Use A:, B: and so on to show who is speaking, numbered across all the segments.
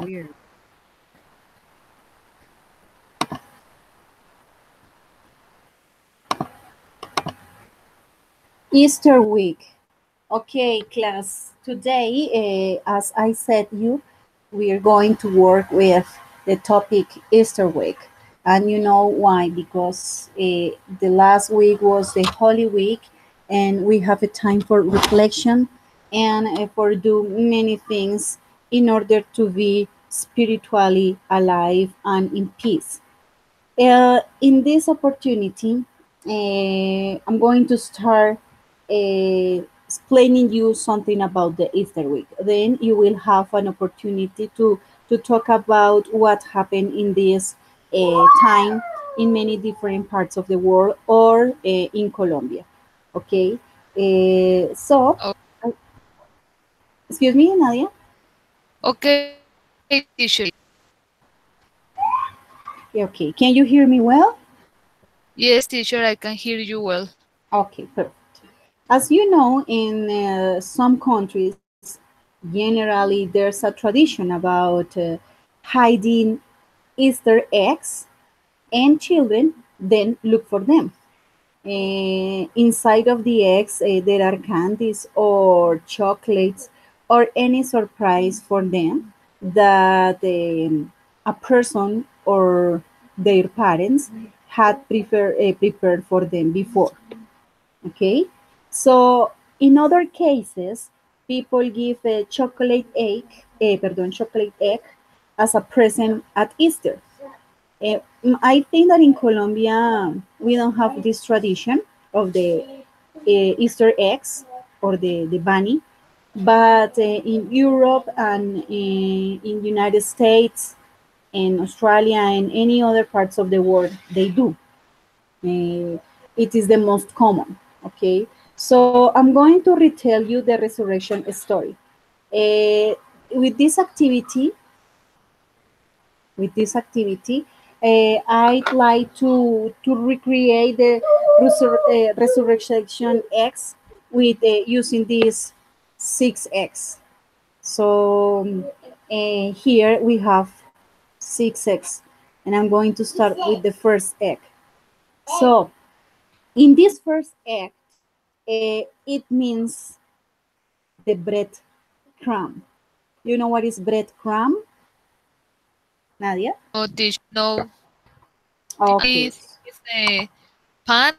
A: Weird.
B: Easter week. Okay, class. Today, as I said you, we are going to work with the topic Easter week. And you know why? Because the last week was the Holy Week, and we have a time for reflection and for do many things in order to be spiritually alive and in peace. In this opportunity, I'm going to start explaining you something about the Easter week. Then you will have an opportunity to talk about what happened in this time in many different parts of the world or in Colombia. Okay. So,
C: Oh,
B: uh, excuse me, Nadia.
C: okay, teacher.
B: Okay. Can you hear me well?
C: Yes, teacher, I can hear you well.
B: Okay, perfect. As you know, in some countries, generally there's a tradition about hiding Easter eggs, and children then look for them. Inside of the eggs, there are candies or chocolates or any surprise for them that a person or their parents had prepared for them before. Okay, so in other cases, people give a chocolate egg as a present at Easter. I think that in Colombia we don't have this tradition of the Easter eggs or the bunny, but in Europe and in United States and Australia and any other parts of the world they do. It is the most common. Okay, so I'm going to retell you the resurrection story. Uh, with this activity, with this activity, I'd like to recreate the resurrection X with using this 6X. So here we have 6X, and I'm going to start with the first egg. So in this first act, it means the bread crumb. You know what is bread crumb, Nadia?
C: No, teacher, no.
B: Okay.
C: I think it's a pan,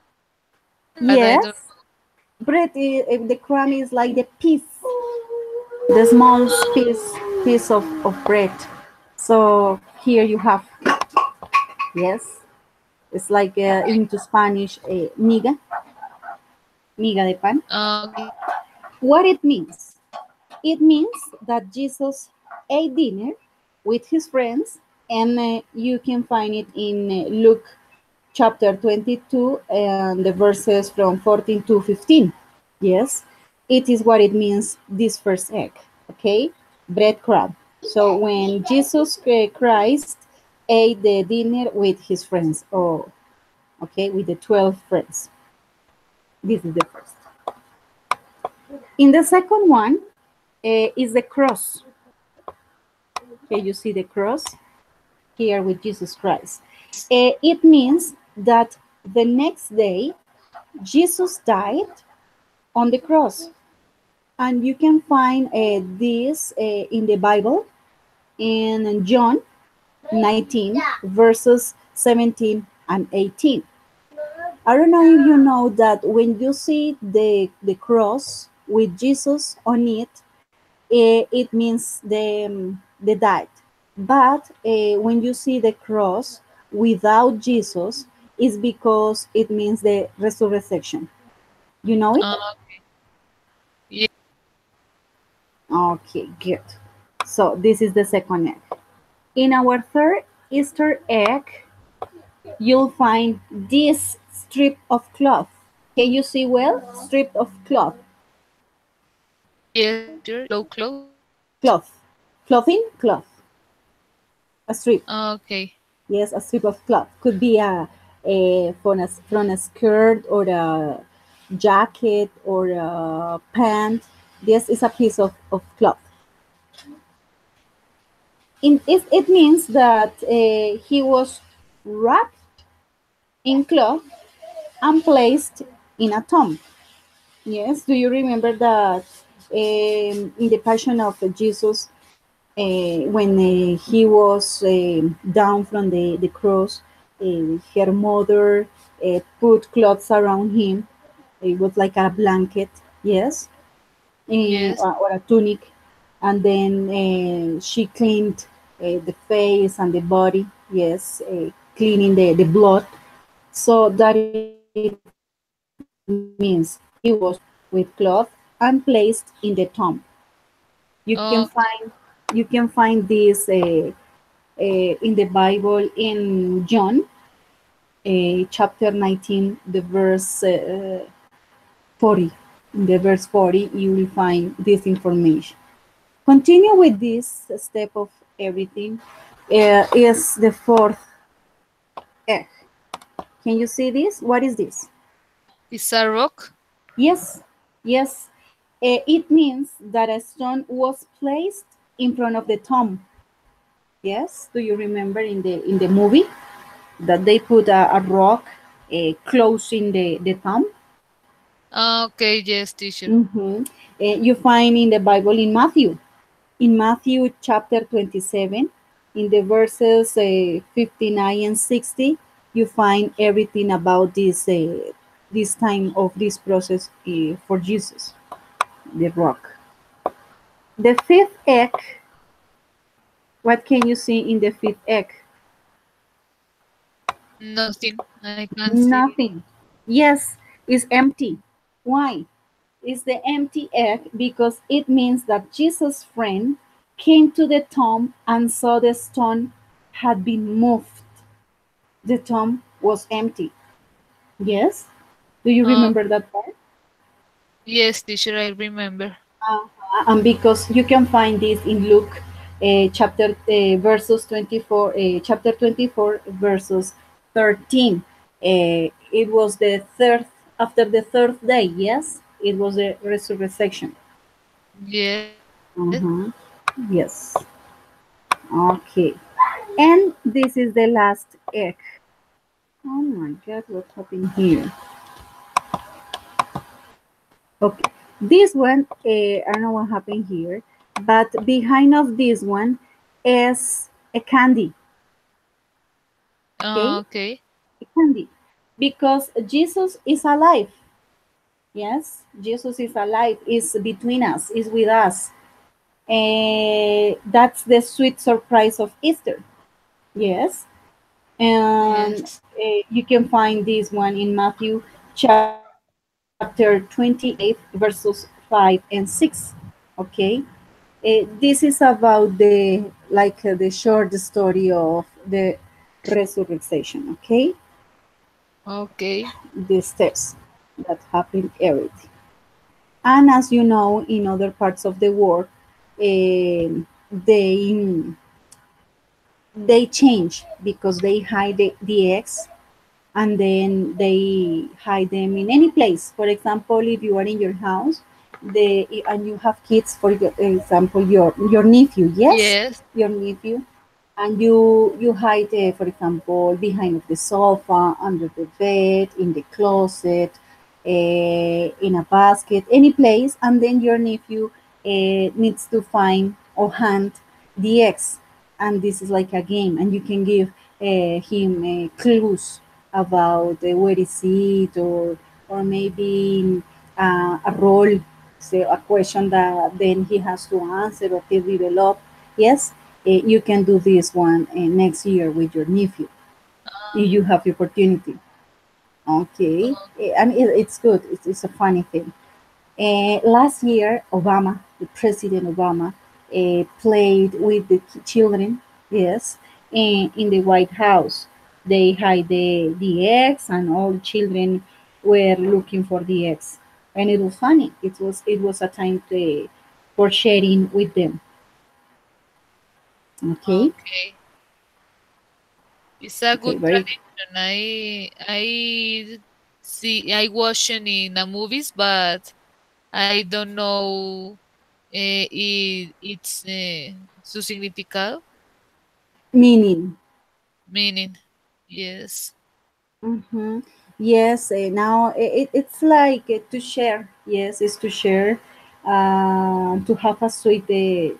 C: but I don't
B: Yes, bread. The crumb is like the piece, the small piece of bread. So here you have, yes, it's like
C: know.
B: into Spanish, miga de pan.
C: Okay.
B: What it means? It means that Jesus ate dinner with his friends, and you can find it in Luke chapter 22 and the verses from 14 to 15. Yes, it is what it means, this first egg. Okay, bread crumb. So when Jesus Christ ate the dinner with his friends, or okay, with the 12 friends. This is the first. In the second one is the cross. Okay, you see the cross here with Jesus Christ. It means that the next day Jesus died on the cross. And you can find this in the Bible in John 19, verses 17 and 18. I don't know if you know that when you see the cross with Jesus on it, it means the died. But when you see the cross without Jesus, it's because it means the resurrection. You know it?
C: Yeah.
B: Okay, good. So this is the second egg. In our third Easter egg, you'll find this strip of cloth. Can you see well? Strip of cloth.
C: Yes, teacher. Low close.
B: Cloth. Clothing? Cloth. A strip.
C: Okay.
B: Yes, a strip of cloth. Could be from a skirt or a jacket or a pant. This is a piece of cloth. it means that he was wrapped in cloth and placed in a tomb. Yes, do you remember that in the Passion of Jesus, when he was down from the cross, her mother put clothes around him. It was like a blanket, yes,
C: Yes.
B: or a tunic, and then she cleaned the face and the body, yes, cleaning the blood. So that it means he was wrapped with cloth and placed in the tomb.
C: Okay.
B: You can find this in the Bible in John chapter 19, the verse 40. In the verse 40, you will find this information. Continue with this step of everything is the fourth egg. Can you see this? What is this?
C: It's a rock.
B: Yes, yes. It means that a stone was placed in front of the tomb. Yes. Do you remember in the movie that they put a rock close in the tomb?
C: Okay, yes, teacher.
B: Mm-hmm. You find in the Bible in Matthew chapter 27, in the verses 59 and 60, you find everything about this time of this process for Jesus, the rock. The fifth egg, what can you see in the fifth egg?
C: Nothing. I can't see.
B: Nothing. Yes, it's empty. Why? It's the empty egg because it means that Jesus' friend came to the tomb and saw the stone had been moved. The tomb was empty. Yes? Do you
C: Uh,
B: remember that part?
C: yes, teacher, I remember.
B: And because you can find this in Luke chapter verses 24, chapter 24, verses 13. It was the third, after the third day, yes? It was a resurrection.
C: Yes.
B: Mhm. Yes. Okay. And this is the last egg. Oh my God, what's happening here? Okay. This one, I don't know what happened here, but behind of this one is a candy. Okay,
C: Okay.
B: a candy, because Jesus is alive. Yes, Jesus is alive. Is between us. Is with us. That's the sweet surprise of Easter. Yes, and
C: Yes.
B: you can find this one in Matthew chapter 28, verses 5 and 6. Okay, this is about the short story of the resurrection. Okay,
C: Okay.
B: the steps that happen everything. And as you know, in other parts of the world, they change because they hide the eggs and then they hide them in any place. For example, if you are in your house, and you have kids, for example, your nephew, yes,
C: Yes.
B: your nephew, and you hide, for example, behind of the sofa, under the bed, in the closet, in a basket, any place, and then your nephew needs to find or hunt the eggs, and this is like a game, and you can give him clues about where is it, or maybe a role, say a question that then he has to answer or to develop. Yes, you can do this one next year with your nephew if you have the opportunity. Okay, and it's good. It's a funny thing. Last year, Obama, the President Obama, played with the children, yes, in the White House. They hide the eggs, and all the children were looking for the eggs, and it was funny. It was a time for sharing with them. Okay,
C: Okay. It's a
B: okay,
C: good
B: very
C: tradition. I watch it in the movies, but I don't know it's su significado.
B: meaning.
C: meaning. Yes.
B: Mm-hmm. Yes, now it's like to share. Yes, it's to share, to have a sweet day.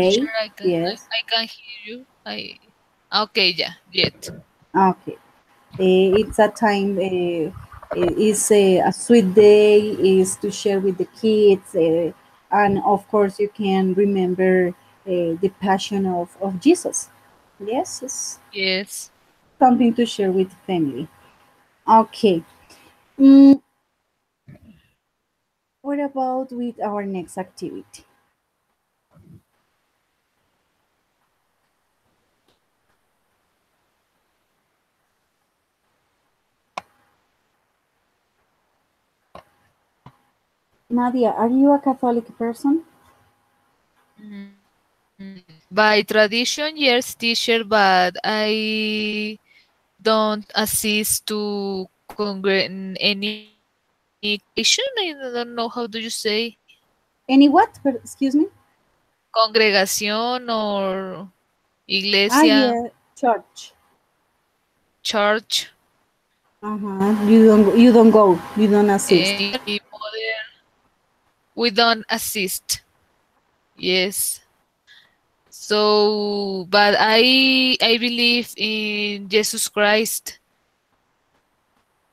C: Sure,
B: Yes.
C: I can hear you. I okay, yeah, yet.
B: Okay. It's a time. Is a sweet day. Is to share with the kids, and of course you can remember the passion of Jesus. Yes, it's
C: Yes.
B: something to share with family. Okay. Mm, what about with our next activity? Nadia, are you a Catholic person?
C: By tradition, yes, teacher, but I don't assist to any congregation. I don't know how do you say
B: Any what? Excuse me?
C: congregation or
B: Ah,
C: iglesia,
B: yeah, church.
C: church.
B: Uh-huh. You don't go. You don't assist.
C: My mother, we don't assist. Yes. So, but I believe in Jesus Christ.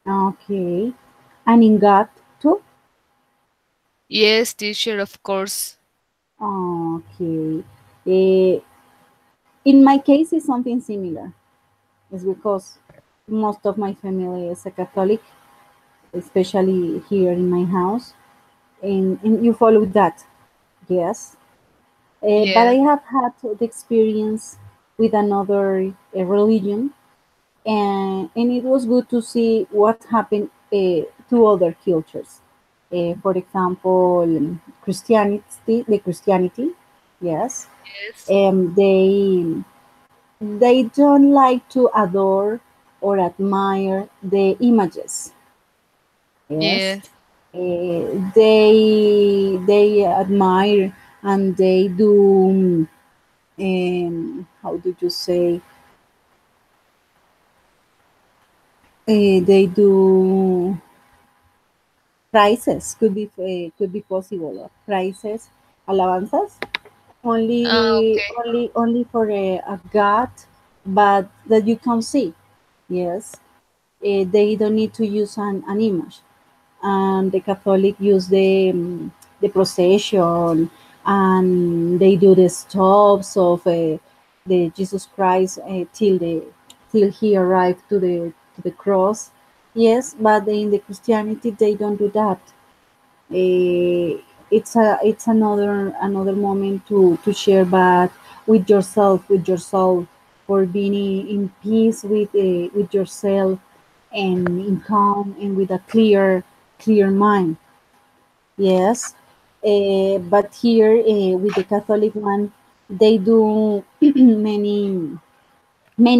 B: Okay. And in God too?
C: Yes, teacher, of course.
B: Okay. Eh, in my case, it's something similar. It's because most of my family is a Catholic, especially here in my house. And you follow that, yes. But I
C: Yes.
B: have had the experience with another religion, and it was good to see what happened to other cultures. For example, Christianity, the Christianity, yes,
C: Yes.
B: they don't like to adore or admire the images, yes.
C: Yes.
B: They admire and they do how did you say they do prices could be possible prices alabanzas
C: Okay.
B: only for a god but that you can see, yes. They don't need to use an image, and the Catholic use the procession, and they do the stops of the Jesus Christ till he arrived to the cross. Yes, but in the Christianity they don't do that. It's another moment to share, but with your soul, for being in peace with yourself, and in calm and with a clear mind. Yes, but here with the Catholic one, they do many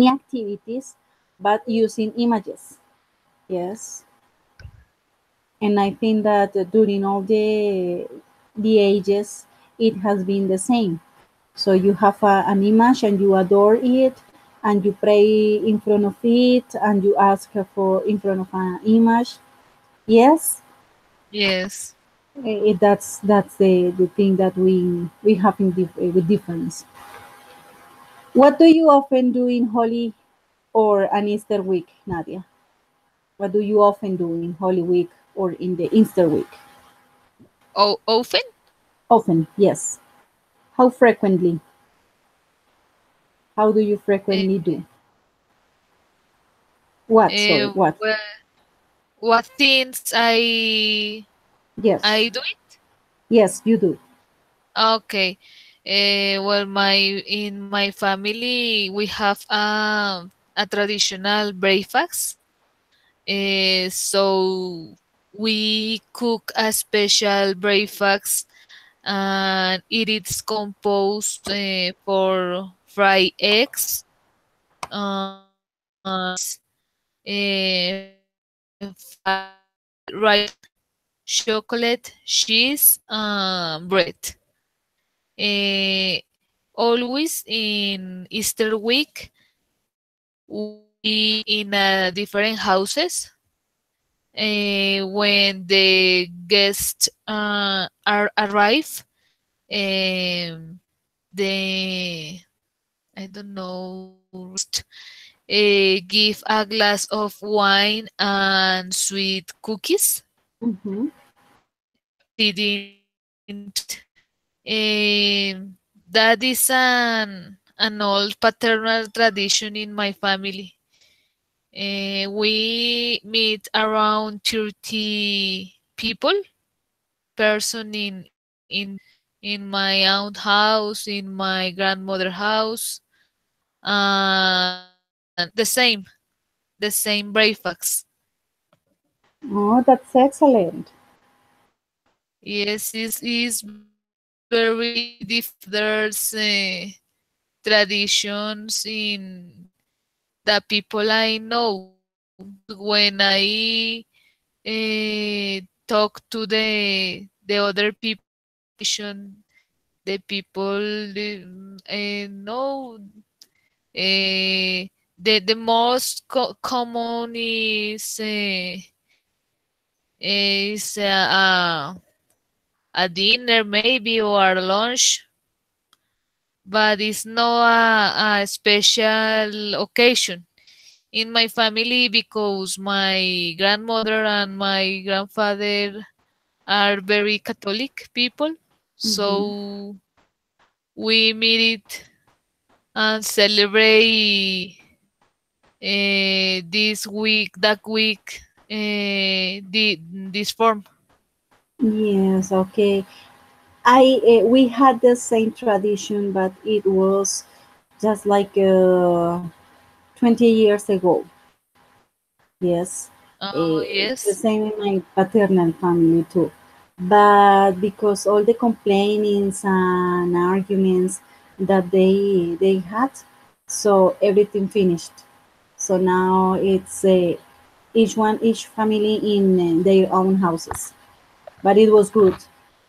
B: activities, but using images. Yes, and I think that during all the ages, it has been the same. So you have an image and you adore it, and you pray in front of it, and you ask for in front of an image. Yes,
C: Yes.
B: that's the thing that we have with difference. What do you often do in Holy or an Easter week, Nadia? What do you often do in Holy Week or in the Easter week?
C: Oh, often?
B: Often, yes. How frequently? How do you
C: Uh,
B: frequently do? What? Sorry,
C: uh,
B: what?
C: well, what things I
B: Yes,
C: do it?
B: yes, you do.
C: Okay. Well, my in my family we have a traditional breakfast. So we cook a special breakfast, and it is composed for fried eggs, fried rice, chocolate, cheese, bread. always in Easter week, we in different houses. When the guests are arrive, the I don't know give a glass of wine and sweet cookies.
B: Mm-hmm.
C: Didn't that is an old paternal tradition in my family. We meet around 30 people, person in my aunt house, in my grandmother house, and the same breakfast.
B: Oh, that's excellent.
C: Yes, it's very different. There's traditions in the people I know. When I talk to the other people in the tradition, the people know the most common is a dinner maybe or a lunch, but it's not a special occasion in my family because my grandmother and my grandfather are very Catholic people.
B: Mm-hmm.
C: So we meet it and celebrate this week, that week, this form.
B: Yes, okay. I we had the same tradition, but it was just like 20 years ago. Yes,
C: Oh,
B: it's the
C: yes.
B: same in my paternal family too. But because all the complainings and arguments that they had, so everything finished. So now it's each family in their own houses. But it was good,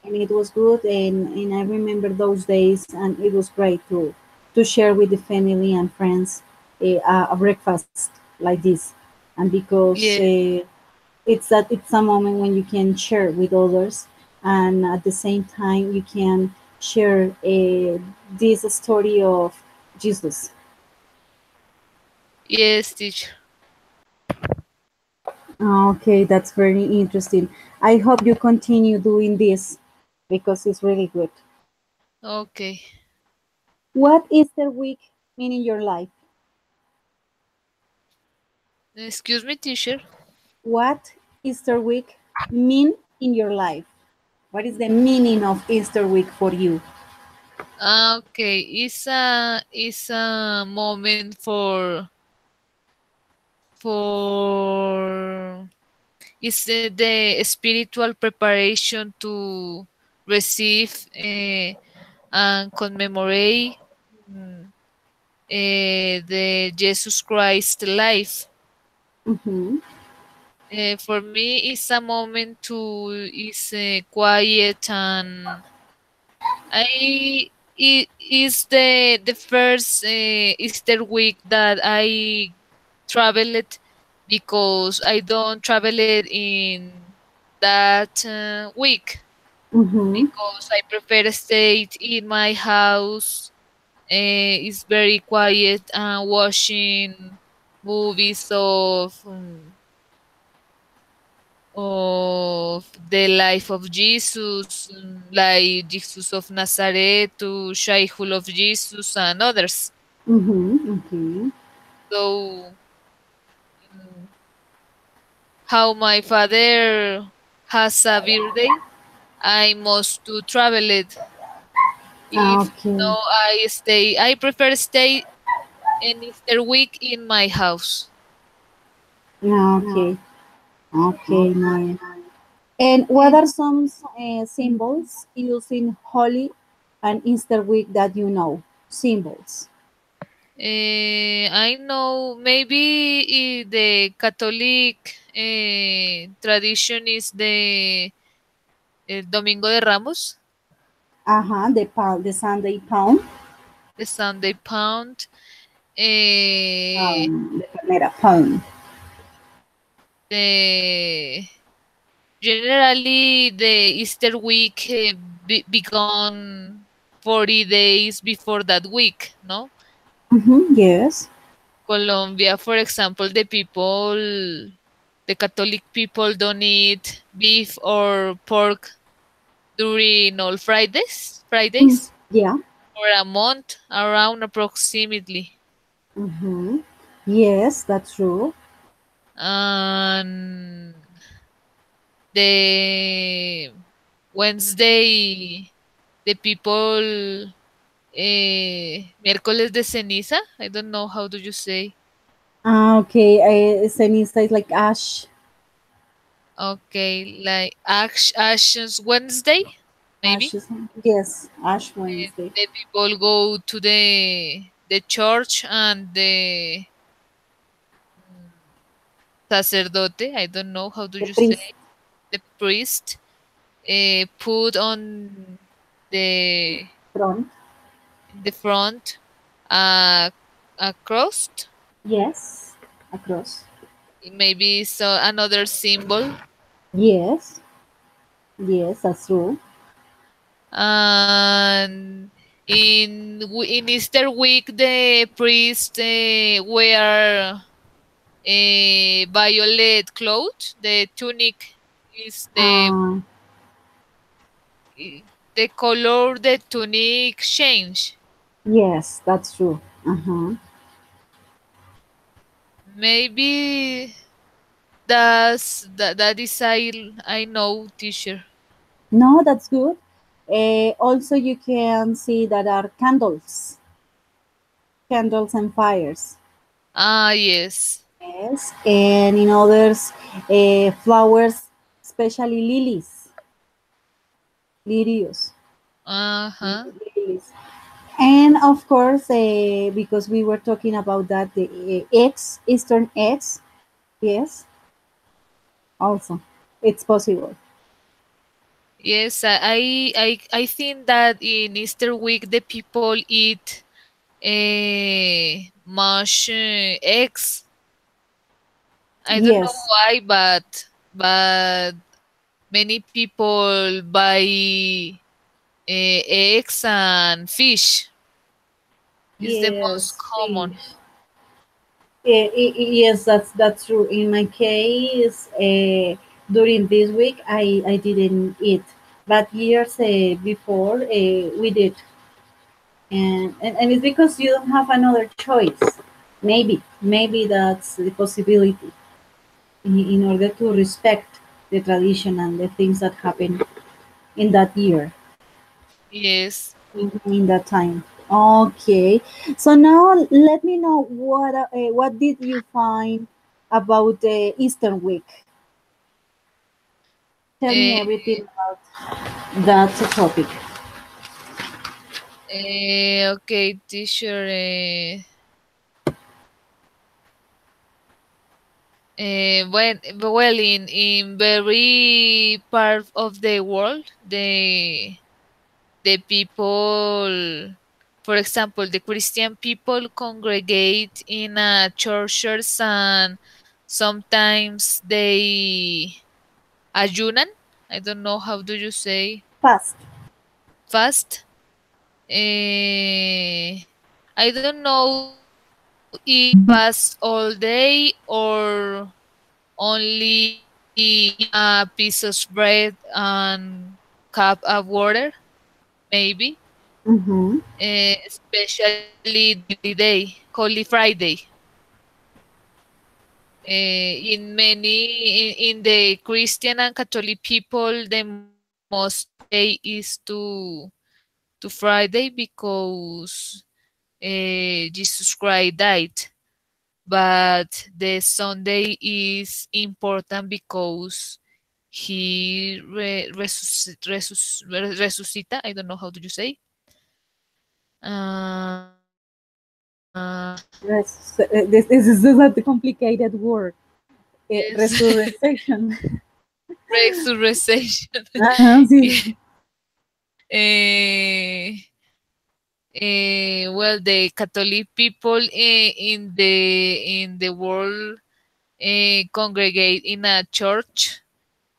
B: and it was good, and I remember those days, and it was great to share with the family and friends a breakfast like this, and because
C: Yeah.
B: it's a moment when you can share with others, and at the same time you can share this story of Jesus.
C: Yes, teacher.
B: Okay, that's very interesting. I hope you continue doing this because it's really good.
C: Okay.
B: What Easter week mean in your life?
C: Excuse me, teacher.
B: What Easter week mean in your life? What is the meaning of Easter week for you?
C: Okay, it's a moment for it's the spiritual preparation to receive and commemorate the Jesus Christ life.
B: Mm-hmm.
C: For me, it's a moment to is quiet, and it is the first Easter week that I traveled because I don't travel it in that week
B: Mm-hmm.
C: because I prefer stay in my house. It's very quiet and watching movies of the life of Jesus, like Jesus of Nazareth to Childhood of Jesus and others.
B: Mm-hmm. Okay.
C: So, mm, how my father has a birthday, I must to travel it. If
B: Okay.
C: no, I prefer stay an Easter week in my house.
B: Okay. Okay, Maya. And what are some symbols used in Holy and Easter week that you know? Symbols.
C: I know maybe the Catholic tradition is the Domingo de Ramos.
B: Uh-huh. The Sunday pound.
C: the Sunday pound. Eh,
B: The Palmera pound.
C: the Generally the Easter week began 40 days before that week, no?
B: Yes.
C: Colombia, for example, the Catholic people don't eat beef or pork during all
B: Mm,
C: Fridays,
B: yeah.
C: for a month, around approximately.
B: Mm-hmm. Yes, that's true.
C: And the Wednesday, the people, miércoles de ceniza. I don't know how do you say.
B: Okay. Ceniza is like ash.
C: Okay, like Ashes Wednesday, maybe.
B: Ashes. Yes, Ash Wednesday.
C: The people go to the church and the sacerdote. I don't know how do
B: The
C: you
B: priest
C: say. The priest put on the
B: front.
C: in the front uh, a cross.
B: Yes, across.
C: Maybe so another symbol.
B: Yes, yes, that's true.
C: And in Easter week, the priest wear a violet cloth. The tunic is
B: Uh,
C: the color the tunic change.
B: yes, that's true. Uh-huh.
C: Maybe that is I know teacher.
B: No, that's good. Also, you can see that are candles, candles and fires.
C: Ah, yes.
B: Yes, and in others, flowers, especially lilies, lirios,
C: Uh-huh.
B: lilies. And of course, because we were talking about that, the eggs, Eastern eggs, yes, also, it's possible.
C: Yes, I think that in Easter week the people eat much eggs. I don't know
B: Yes,
C: why, but many people buy eggs and fish. Is the most
B: yes,
C: common.
B: fish. Yes, that's true. In my case, during this week, I didn't eat, but years before we did, and it's because you don't have another choice. Maybe that's the possibility in order to respect the tradition and the things that happen in that year,
C: Yes.
B: in that time. Okay, so now let me know what did you find about the Eastern week? Tell me
C: Uh,
B: everything about that topic.
C: okay, teacher. Well, in very part of the world, the people, for example, the Christian people congregate in churches and sometimes they ayunan. I don't know how do you say
B: Fast.
C: fast. Eh, I don't know if fast all day or only eat a piece of bread and cup of water, maybe.
B: Mm-hmm.
C: Especially the Holy Day, Holy Friday. In in the Christian and Catholic people, the most important day is to Friday because Jesus Christ died. But the Sunday is important because he resucita. I don't know how do you say. Uh,
B: This is a complicated word.
C: yes,
B: Resurrection.
C: resurrection.
B: Ah, sí.
C: Yeah. Eh, well, the Catholic people in the world congregate in a church,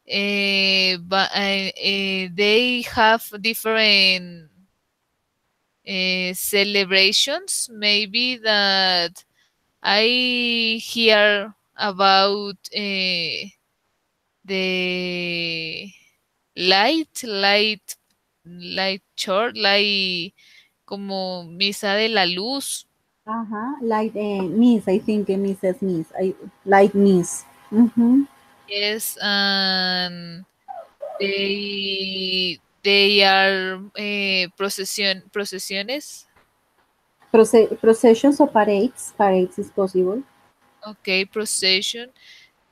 C: but they have different celebrations. Maybe that I hear about the light, light church, light como misa de la luz.
B: Light miss, I think Mrs. Miss. Light miss. Mm-hmm.
C: Yes, and they are procesiones.
B: Processions or parades. Parades is possible.
C: Okay, procession.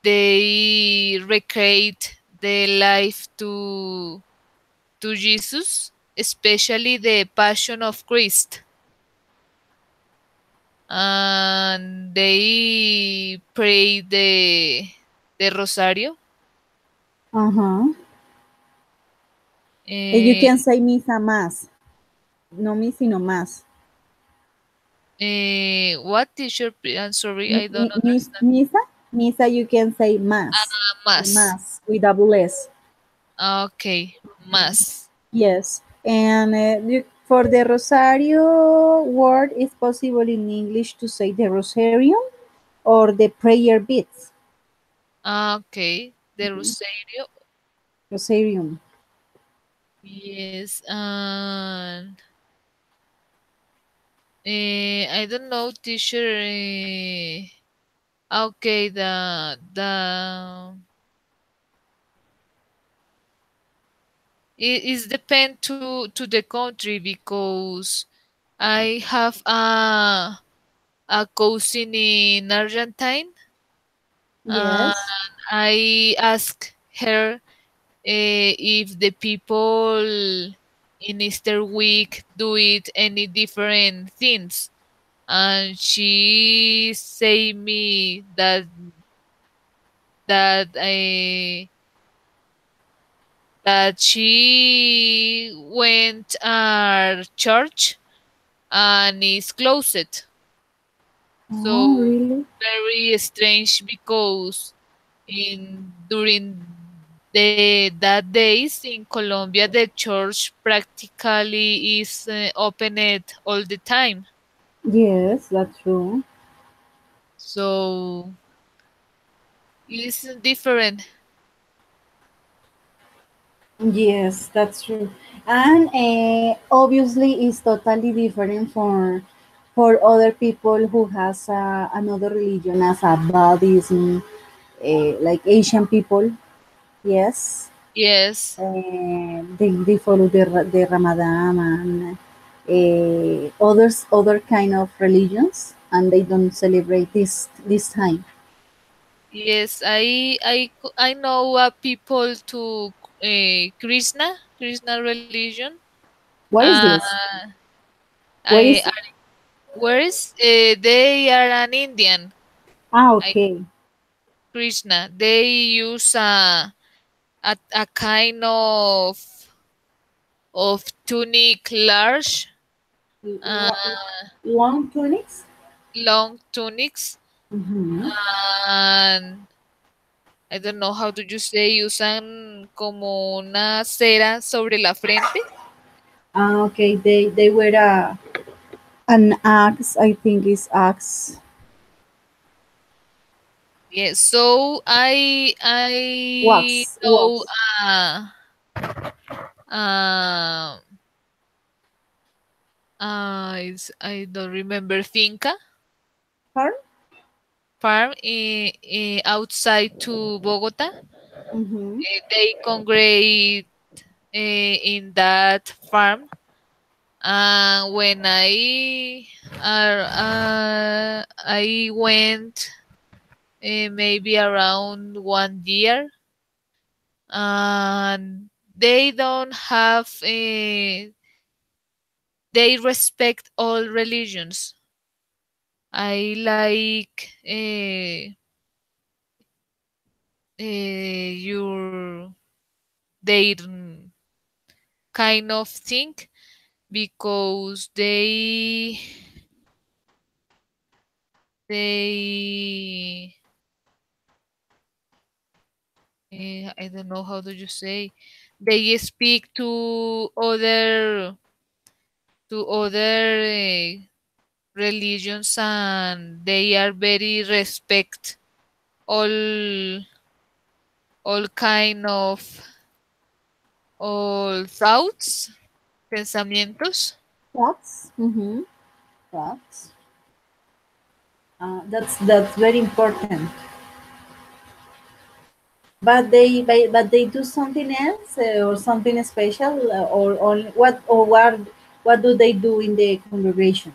C: They recreate the life to Jesus, especially the Passion of Christ, and they pray the Rosario.
B: Uh-huh. You
C: Eh,
B: can say misa más. No miss, sino más.
C: what teacher? I'm sorry, I don't understand.
B: Misa? Misa, you can say más.
C: Más.
B: Más, with double S.
C: Okay, más.
B: Yes. And for the Rosario word, it's possible in English to say the Rosarium or the prayer beads.
C: Okay, the Rosario.
B: Rosarium.
C: Yes, and I don't know, teacher. Okay, it is depend to the country because I have a cousin in Argentine, and
B: Yes.
C: I ask her if the people in Easter week do it any different things, and she say me that that she went church and is closed.
B: Oh,
C: So
B: really?
C: very strange because in during the that days in Colombia the church practically is opened all the time.
B: Yes, that's true.
C: So it's different.
B: Yes, that's true. And obviously, it's totally different for other people who has another religion as a Buddhism, like Asian people. Yes,
C: Yes.
B: they follow the Ramadan and other kind of religions, and they don't celebrate this time.
C: Yes, I know people to Krishna religion.
B: What is
C: Uh,
B: this? Where
C: I
B: is?
C: where is they are an Indian. I
B: Okay.
C: Krishna. They use a kind of tunic, large, uh,
B: Long tunics.
C: long tunics,
B: Mhm.
C: and I don't know how do you say, usan como una cera sobre la frente.
B: Okay, they were an axe. I think is axe.
C: Yes, so I know
B: Wax.
C: uh I don't remember finca
B: Her.
C: farm outside to Bogota.
B: Mm-hmm.
C: They congregate in that farm. When I went maybe around 1 year, and they don't have they respect all religions. I like your their kind of thing because they I don't know how do you say, they speak to other religions, and they are very respect all all kind of all thoughts, pensamientos.
B: Thoughts. Mm-hmm. Thoughts. That's very important. But they do something else or something special or what do they do in the congregation?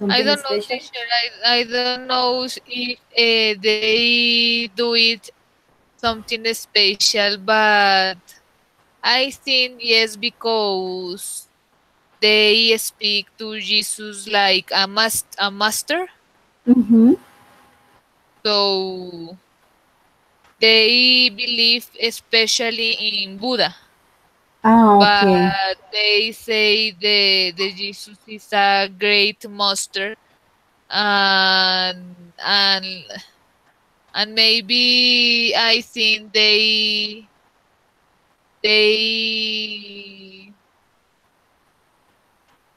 C: I
B: Something
C: don't know,
B: special?
C: teacher. I don't know if they do it something special, but I think yes, because they speak to Jesus like a master.
B: Mm-hmm.
C: So they believe especially in Buddha,
B: Ah, okay.
C: but they say the Jesus is a great master, and and maybe I think they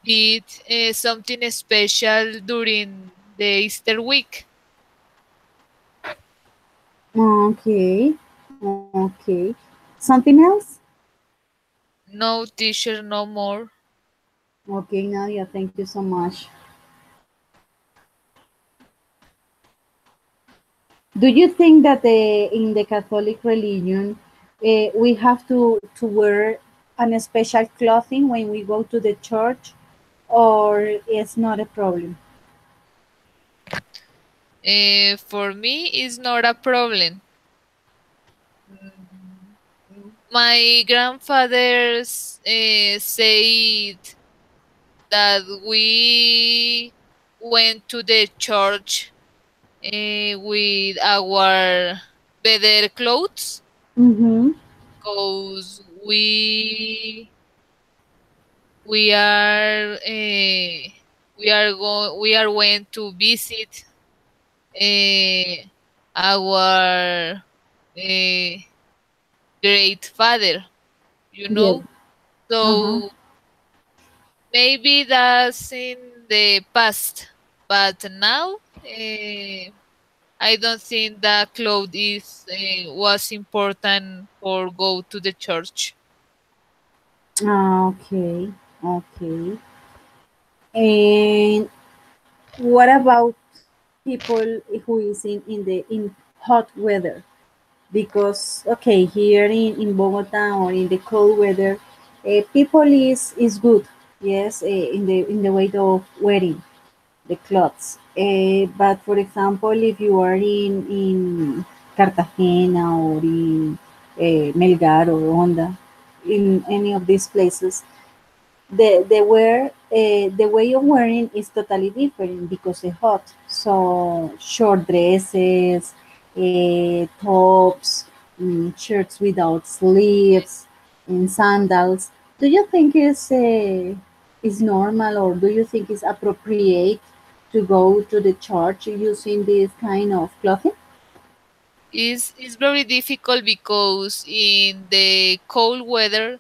C: did something special during the Easter week.
B: Okay. Okay. Something else?
C: No, teacher, no more.
B: Okay, Nadia, thank you so much. Do you think that in the Catholic religion we have to wear an special clothing when we go to the church, or it's not a problem?
C: For me, it's not a problem. Mm, My grandfathers said that we went to the church with our better clothes,
B: Mm-hmm.
C: because we are going to visit our uh, great father, you
B: Yeah.
C: know.
B: Uh-huh.
C: So maybe that's in the past, but now I don't think that clothes is was important for go to the church.
B: Ah, okay. Okay. And what about people who is in hot weather? Because okay, here in Bogota or in the cold weather, people is good, yes, in the way of wearing the clothes. But for example, if you are in Cartagena or in Melgar or Honda, in any of these places, the way of wearing is totally different because it's hot. So short dresses, tops, shirts without sleeves, and sandals. Do you think is normal, or do you think it's appropriate to go to the church using this kind of clothing?
C: Is very difficult because in the cold weather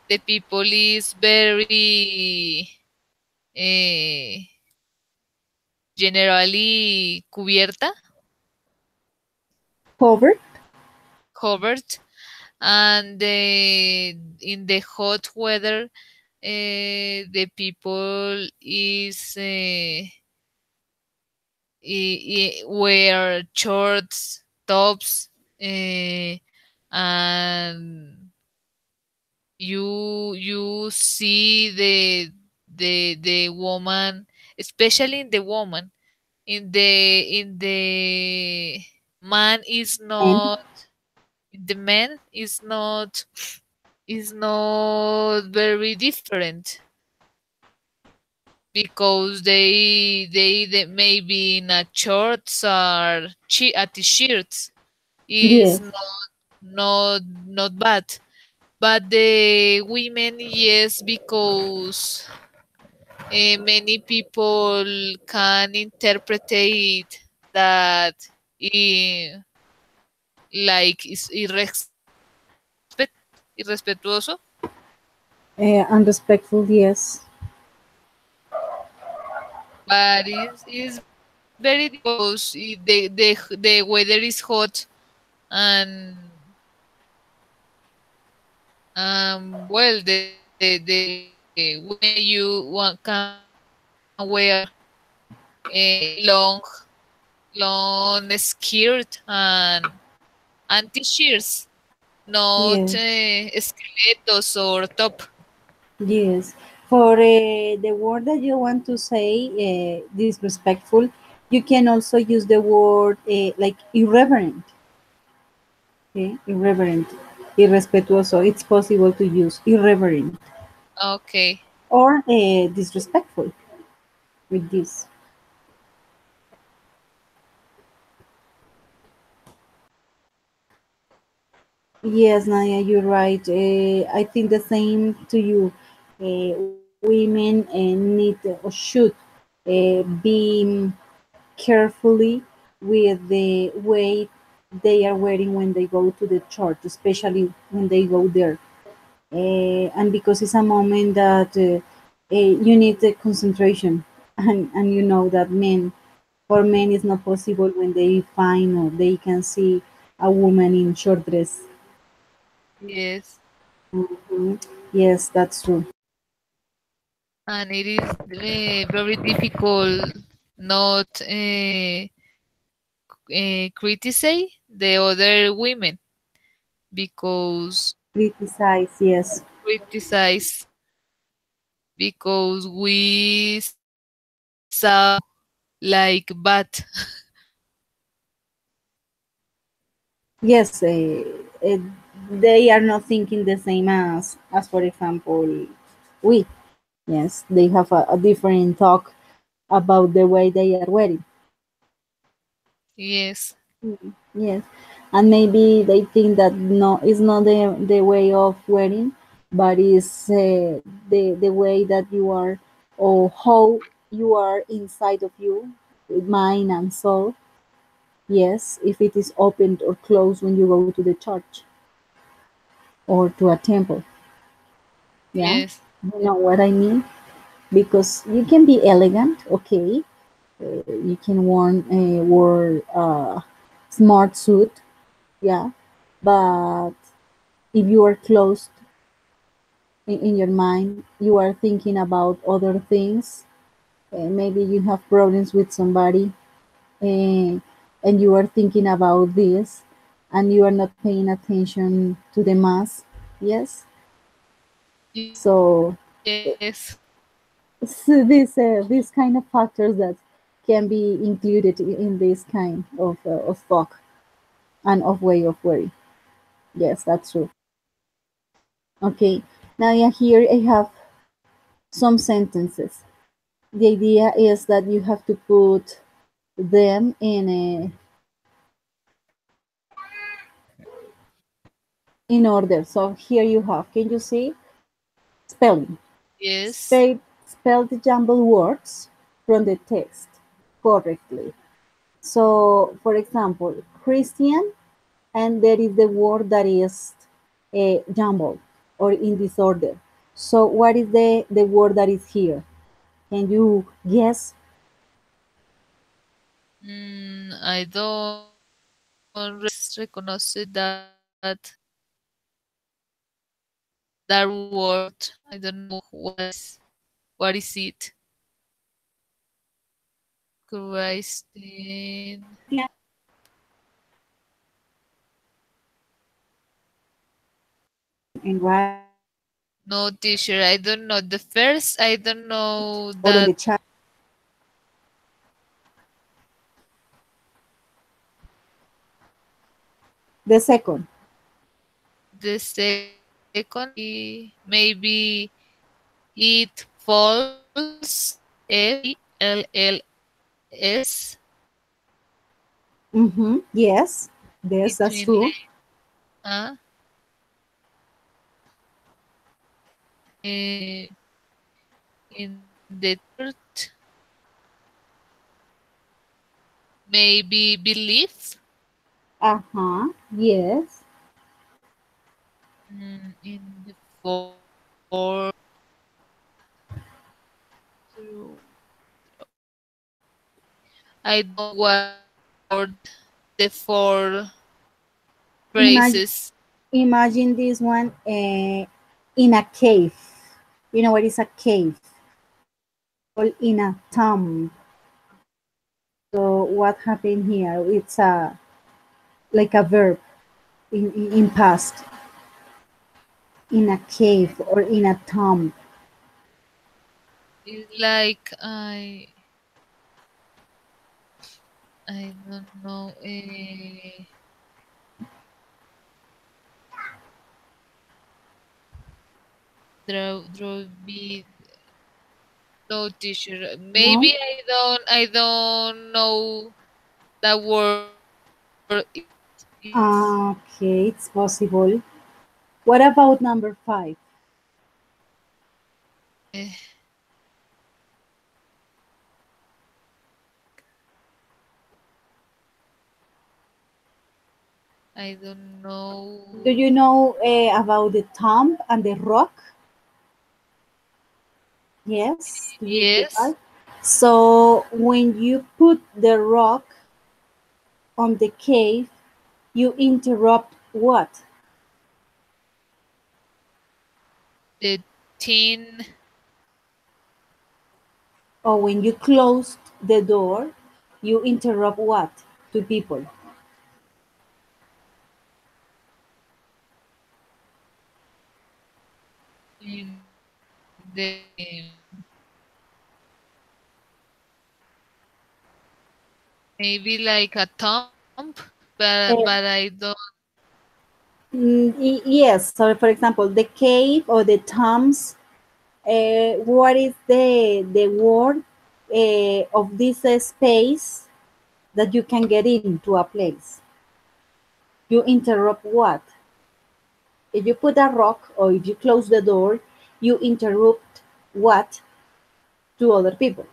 C: the people is very eh, generally cubierta,
B: Covered?
C: covered, and in the hot weather the people is wear shorts, tops, and you see the woman, especially in the woman, in the man is
B: And
C: not, the man is not very different, because they maybe in a shorts or a t-shirts is
B: yes.
C: not bad, But the women, yes, because many people can interpret that like is irrespetuoso,
B: Unrespectful, yes.
C: but it's very because the weather is hot and well the women can wear a long skirt and t-shirts, not
B: Yes,
C: skeletos or top.
B: yes. For the word that you want to say, disrespectful, you can also use the word like irreverent. Okay, irreverent, irrespetuoso. It's possible to use irreverent
C: Okay.
B: or disrespectful with this. Yes, Nadia, you're right. I think the same to you. Women need or should be carefully with the way they are wearing when they go to the church, especially when they go there. And because it's a moment that you need the concentration, and you know that for men, it's not possible when they find or they can see a woman in short dress.
C: Yes.
B: Mhm. Yes, that's true.
C: And it is very difficult not criticize the other women because
B: Criticize, yes.
C: criticize because we saw like bad.
B: Yes, they are not thinking the same as for example, we. Yes, they have a different talk about the way they are wearing.
C: Yes.
B: Mhm. Yes, and maybe they think that no, it's not the way of wearing, but it's the way that you are or how you are inside of you, with mind and soul. Yes, if it is opened or closed when you go to the church or to a temple. Yeah,
C: Yes.
B: you know what I mean? Because you can be elegant, okay. You can wear a smart suit, yeah. But if you are closed in your mind, you are thinking about other things. Maybe you have problems with somebody, uh, and you are thinking about this, and you are not paying attention to the mass. Yes. So
C: Yes.
B: these kind of factors that can be included in this kind of talk and of way of wearing. Yes, that's true. Okay, now yeah, here I have some sentences. The idea is that you have to put them in order. So here you have. Can you see spelling?
C: Yes.
B: Spell the jumbled words from the text correctly. So, for example, Christian, and there is the word that is jumbled or in disorder. So, what is the word that is here? Can you guess?
C: I don't reconoce that word. I don't know what is it. Christine.
B: And write
C: No, teacher. I don't know. The first, I don't know
B: or on the
C: that.
B: chat. The second.
C: The second, maybe it falls. FELLS
B: Mm-hmm. Yes, yes, that's
C: between.
B: true.
C: Uh, in the third, maybe belief.
B: Uh-huh. Yes.
C: In the fourth, I don't word the four
B: Imagine
C: phrases.
B: imagine this one in a cave. You know what is a cave? Or in a tomb. So what happened here? It's a like a verb in past. In a cave or in a tomb.
C: It's like I don't know. Be no teacher.
B: No?
C: Maybe I don't know that word. Is
B: Okay, it's possible. What about number 5?
C: eh, I don't
B: Do
C: know.
B: you know about the tomb and the rock? Yes. Do you get
C: Yes,
B: that? So when you put the rock on the cave, you interrupt what?
C: the tin
B: Or when you closed the door, you interrupt what to people?
C: in the maybe like a thump, but
B: Uh,
C: I don't.
B: yes. So, for example, the cave or the tombs. What is the word of this space that you can get into a place? You interrupt what? If you put a rock or if you close the door, you interrupt what to other people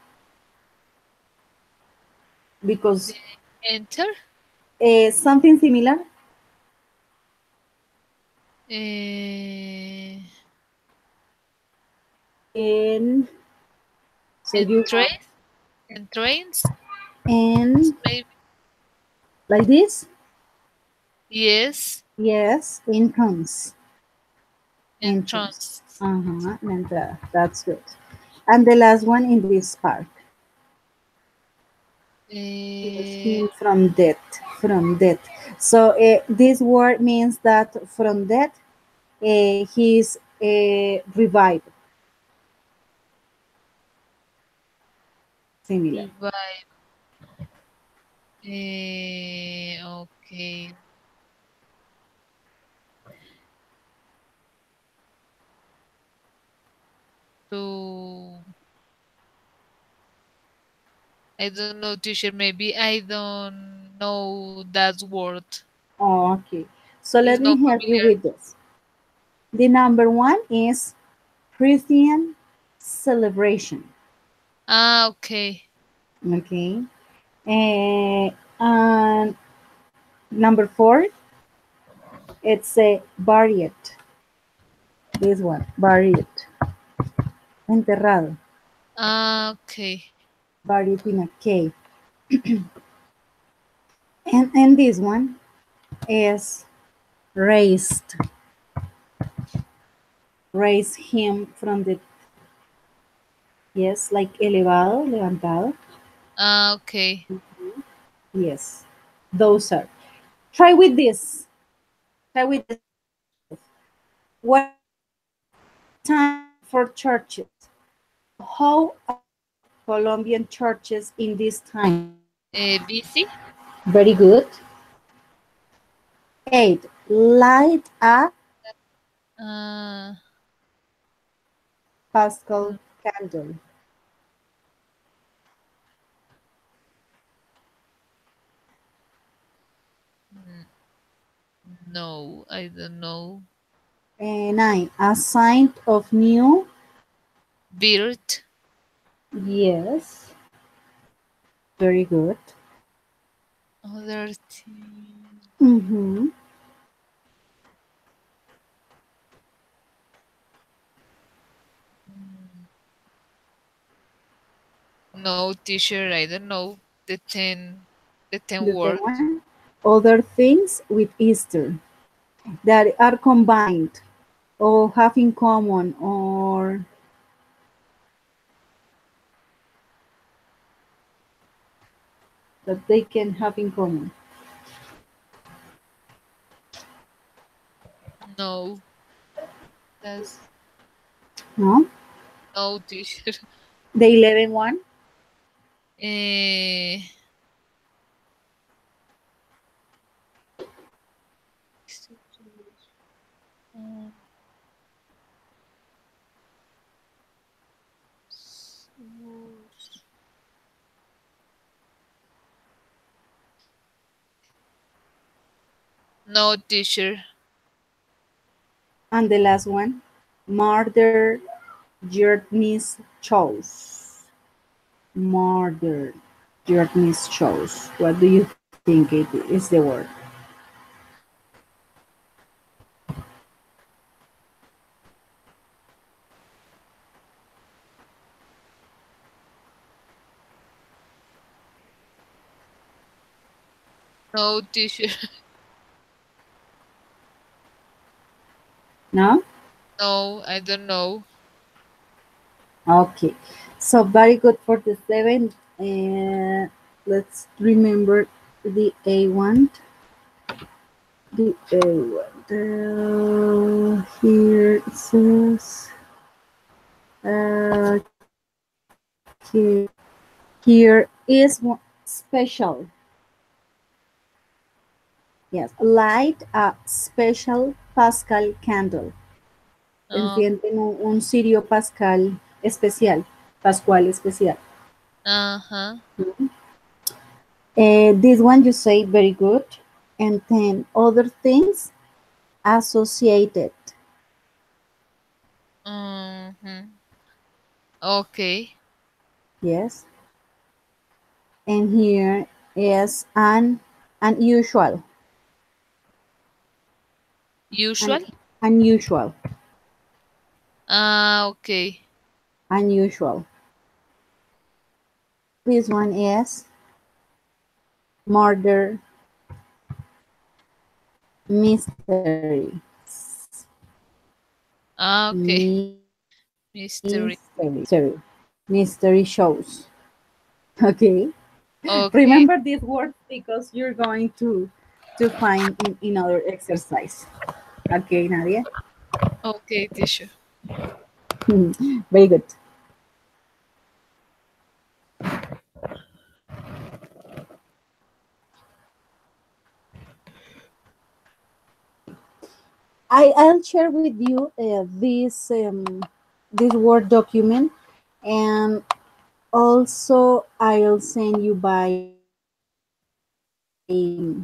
B: because
C: Enter.
B: something similar.
C: Uh,
B: And so
C: and
B: you have
C: trains and trains.
B: and
C: Maybe
B: like this.
C: yes.
B: Yes, entrance, entrance.
C: Entrance.
B: Uh-huh, and that's good. And the last one in this part. Yes,
C: Uh,
B: him from death, from death. So this word means that from death, he's revived. Similar.
C: revive. Okay. So I don't know, teacher. Maybe I don't know that word.
B: Oh, okay. So
C: It's
B: let
C: not
B: me help you
C: familiar.
B: with this. The number one is Christian celebration.
C: Ah, okay.
B: Okay. And number four, it's a buried. This one, buried, enterrado,
C: Ah, okay.
B: buried in a cave. And this one is raised, raise him from the, yes, like elevado, levantado.
C: Ah, okay.
B: Yes, those are. Try with this. Try with this. What time for churches? How are Colombian churches in this time?
C: Busy.
B: Very good. 8. Light a
C: Uh,
B: Pascal candle.
C: no, I don't know.
B: Nine, a sign of new.
C: Birth.
B: Yes, very good.
C: Other thing.
B: Mm-hmm.
C: No, teacher. I don't know the ten
B: The
C: word.
B: third one, other things with Easter that are combined or have in common or that they can have in common.
C: No, that's
B: No?
C: no, teacher.
B: The 11 one,
C: Eh, um, no, teacher.
B: and the last one, murder journeys chose. Murder journeys chose. What do you think it is the word?
C: No, teacher.
B: No?
C: No, I don't know.
B: Okay. So very good for the seven. Let's remember the A one. The A one. Here it says, okay. Here is one special. Yes, light a special Pascal candle.
C: Uh,
B: Encienden un cirio pascal especial, pascual especial.
C: uh-huh.
B: This one you say very good. And then other things associated.
C: Mm-hmm. Okay.
B: Yes. And here is an unusual. An
C: Usual?
B: unusual.
C: Ah, okay.
B: Unusual. This one is murder mystery.
C: Ah, okay. Mystery.
B: Mystery. Mystery shows. Okay.
C: Okay.
B: Remember these words because you're going to find in other exercise. Okay, Nadia.
C: Okay, teacher.
B: Very good. I'll share with you this Word document, and also I'll send you by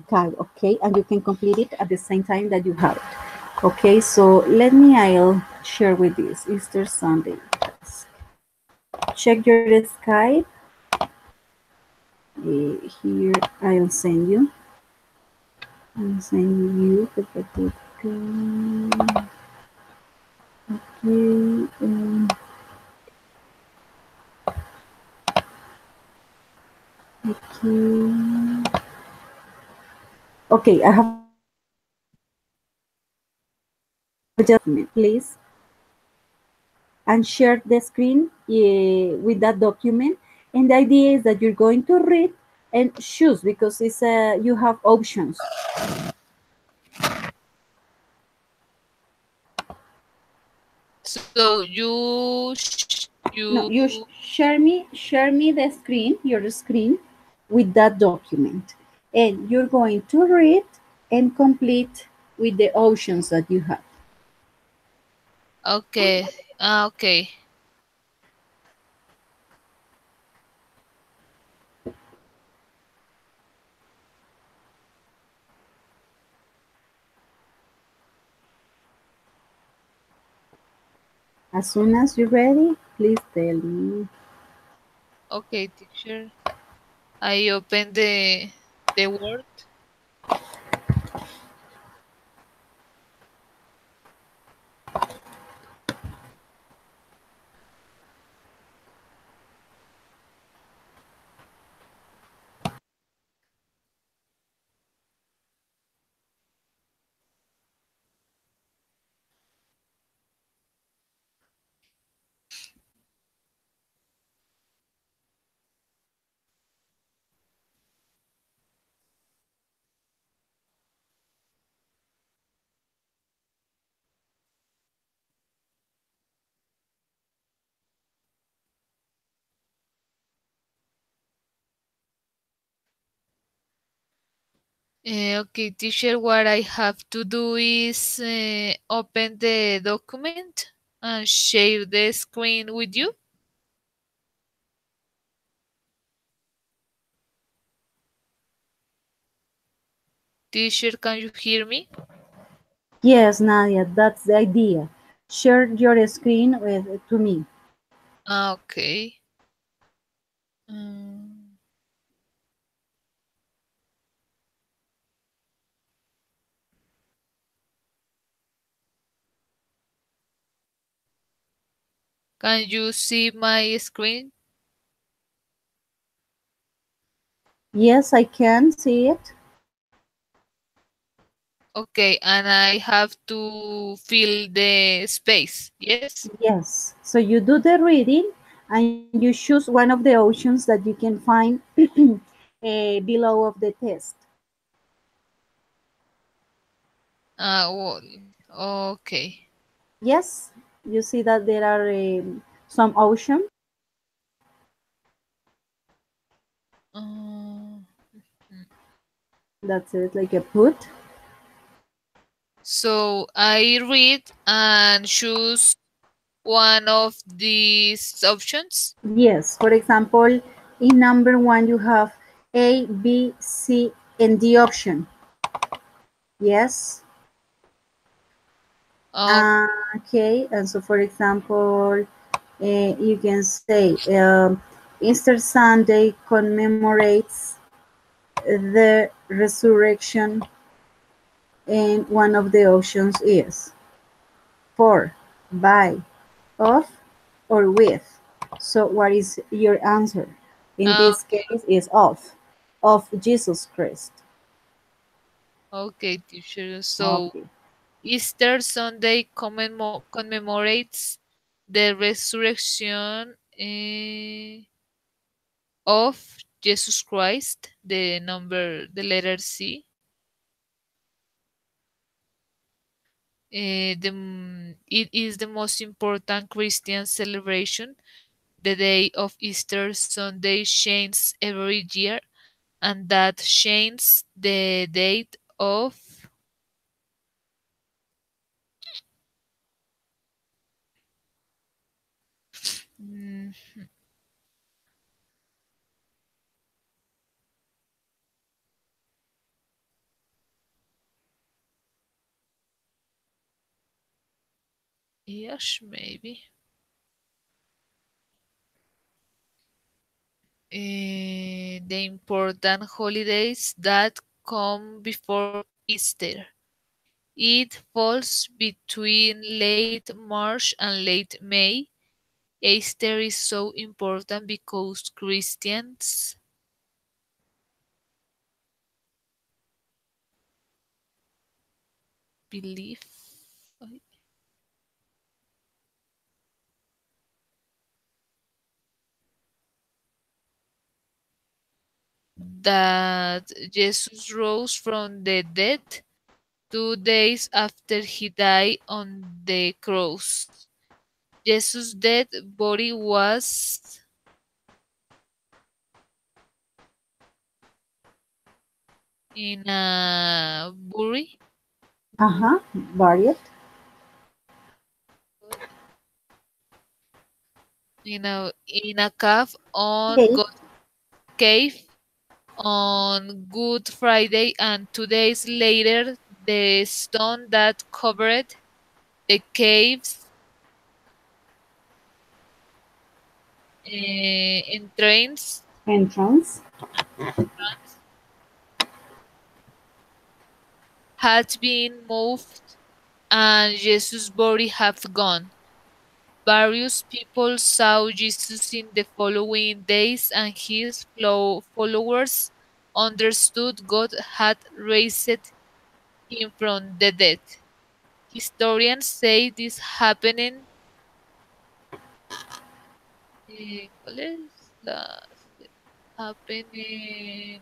B: card, okay? And you can complete it at the same time that you have it. Okay, so let me I'll share with this Easter Sunday. Check your Skype. Here I'll send you. I'll send you. Okay. Okay. Okay, I have just please and share the screen with that document. And the idea is that you're going to read and choose because it's you have options.
C: So
B: No,
C: you
B: you share me the screen, your screen, with that document, and you're going to read and complete with the options that you have.
C: okay. Ah, okay.
B: As soon as you're ready, please tell me.
C: Okay, teacher. I open the word. Okay, teacher, what I have to do is open the document and share the screen with you. Teacher, can you hear me?
B: Yes, Nadia, that's the idea. Share your screen to me.
C: Okay. Mm, can you see my screen?
B: Yes, I can see it.
C: Okay, and I have to fill the space. Yes.
B: Yes. So you do the reading and you choose one of the options that you can find below of the test.
C: Well, okay.
B: Yes, you see that there are some options.
C: Um,
B: That's it, like a put.
C: so I read and choose one of these options.
B: Yes. For example, in number one, you have A, B, C, and D option. Yes.
C: Uh,
B: Okay. And so, for example, you can say Easter Sunday commemorates the resurrection, and one of the options is for, by, of, or with. So what is your answer? In this case is of Jesus Christ.
C: okay, teacher. So
B: Okay.
C: Easter Sunday commemorates the resurrection of Jesus Christ. The letter C. It is the most important Christian celebration. The day of Easter Sunday changes every year, and that changes the date of. Mm, yes, maybe. The important holidays that come before Easter. It falls between late March and late May. Easter is so important because Christians believe that Jesus rose from the dead 2 days after he died on the cross. Jesus' dead body was in a bury
B: Uh-huh. Varied.
C: in a cave on
B: Okay.
C: God's cave on Good Friday, and 2 days later, the stone that covered the caves entrance had been moved, and Jesus' body had gone. Various people saw Jesus in the following days, and his followers understood God had raised him from the dead. Historians say this happening. ¿Cuál es la happening?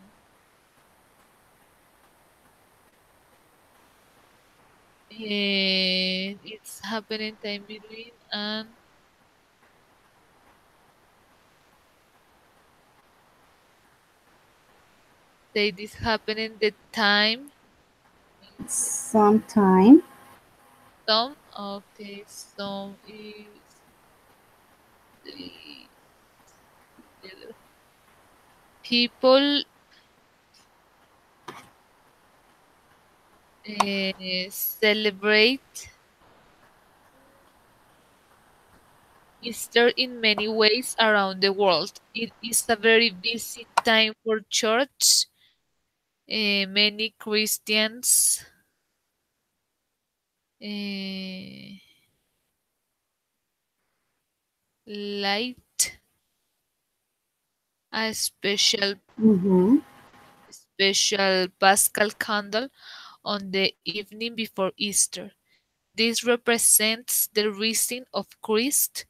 C: It's happening time between and say this happening the time
B: sometime.
C: some okay some is the people celebrate Easter in many ways around the world. It is a very busy time for church. Many Christians uh, light a
B: Mm-hmm.
C: special Paschal candle on the evening before Easter. This represents the rising of Christ.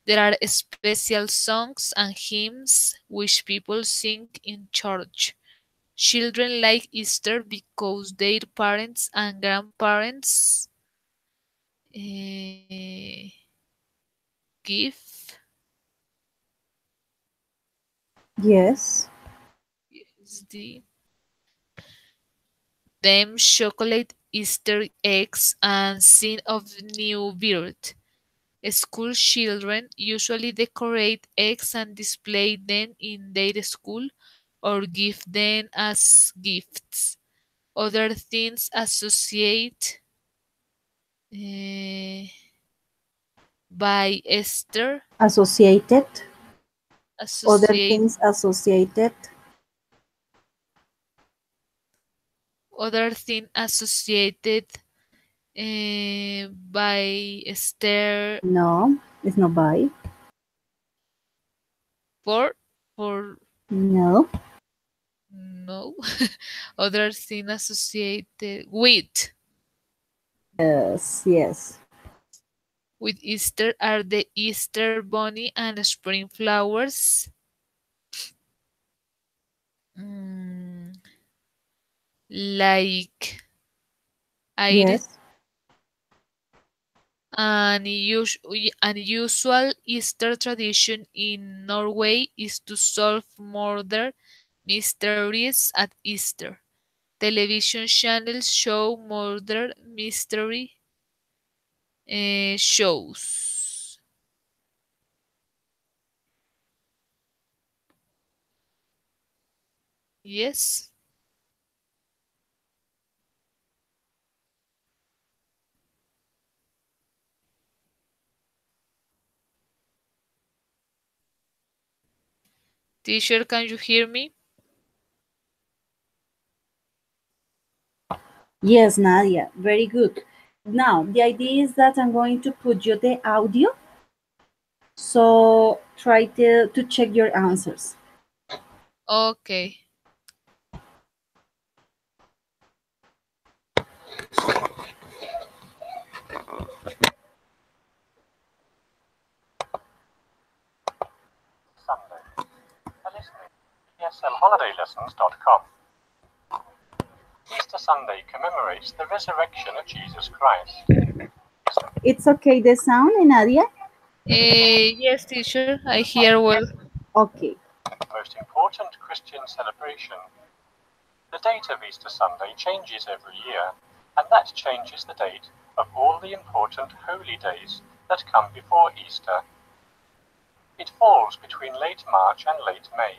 C: There are special songs and hymns which people sing in church. Children like Easter because their parents and grandparents eh, give
B: Yes.
C: gives them chocolate Easter eggs and scene of new birth. School children usually decorate eggs and display them in their school or give them as gifts. Other things eh, by Esther
B: Associated. Other
C: associate
B: things associated.
C: other thing associated by Esther
B: No, it's not by.
C: for
B: No.
C: no other thing associated
B: Yes, yes.
C: with Easter are the Easter bunny and spring flowers. Mm, like iris.
B: Yes.
C: Unusual Easter tradition in Norway is to solve murder mysteries at Easter. Television channels show murder mystery shows. Yes. Teacher, can you hear me?
B: Yes, Nadia. Very good. Now, the idea is that I'm going to put you the audio. So try to check your answers.
C: Okay.
A: Sunday. A listening ESLHolidayLessons.com. Easter Sunday commemorates the resurrection of Jesus Christ.
B: It's okay, the sound, Nadia?
C: Yes, teacher, I hear well.
B: Okay.
A: Most important Christian celebration. The date of Easter Sunday changes every year, and that changes the date of all the important holy days that come before Easter. It falls between late March and late May.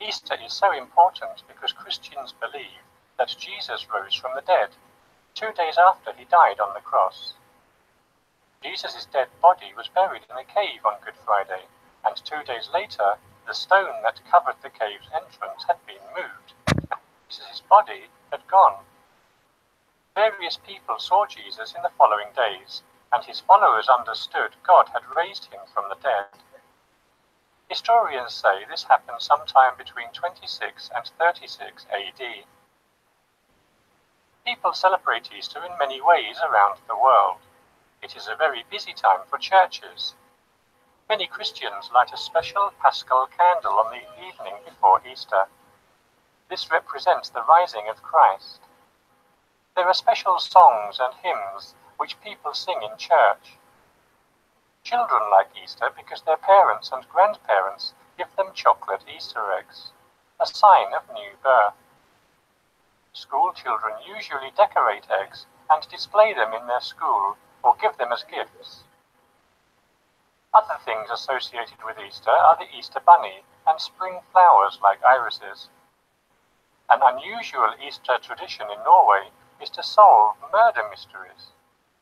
A: Easter is so important because Christians believe that Jesus rose from the dead 2 days after he died on the cross. Jesus' dead body was buried in a cave on Good Friday, and 2 days later, the stone that covered the cave's entrance had been moved, and Jesus' body had gone. Various people saw Jesus in the following days, and his followers understood God had raised him from the dead. Historians say this happened sometime between 26 and 36 AD. People celebrate Easter in many ways around the world. It is a very busy time for churches. Many Christians light a special Paschal candle on the evening before Easter. This represents the rising of Christ. There are special songs and hymns which people sing in church. Children like Easter because their parents and grandparents give them chocolate Easter eggs, a sign of new birth. School children usually decorate eggs and display them in their school or give them as gifts. Other things associated with Easter are the Easter bunny and spring flowers like irises. An unusual Easter tradition in Norway is to solve murder mysteries.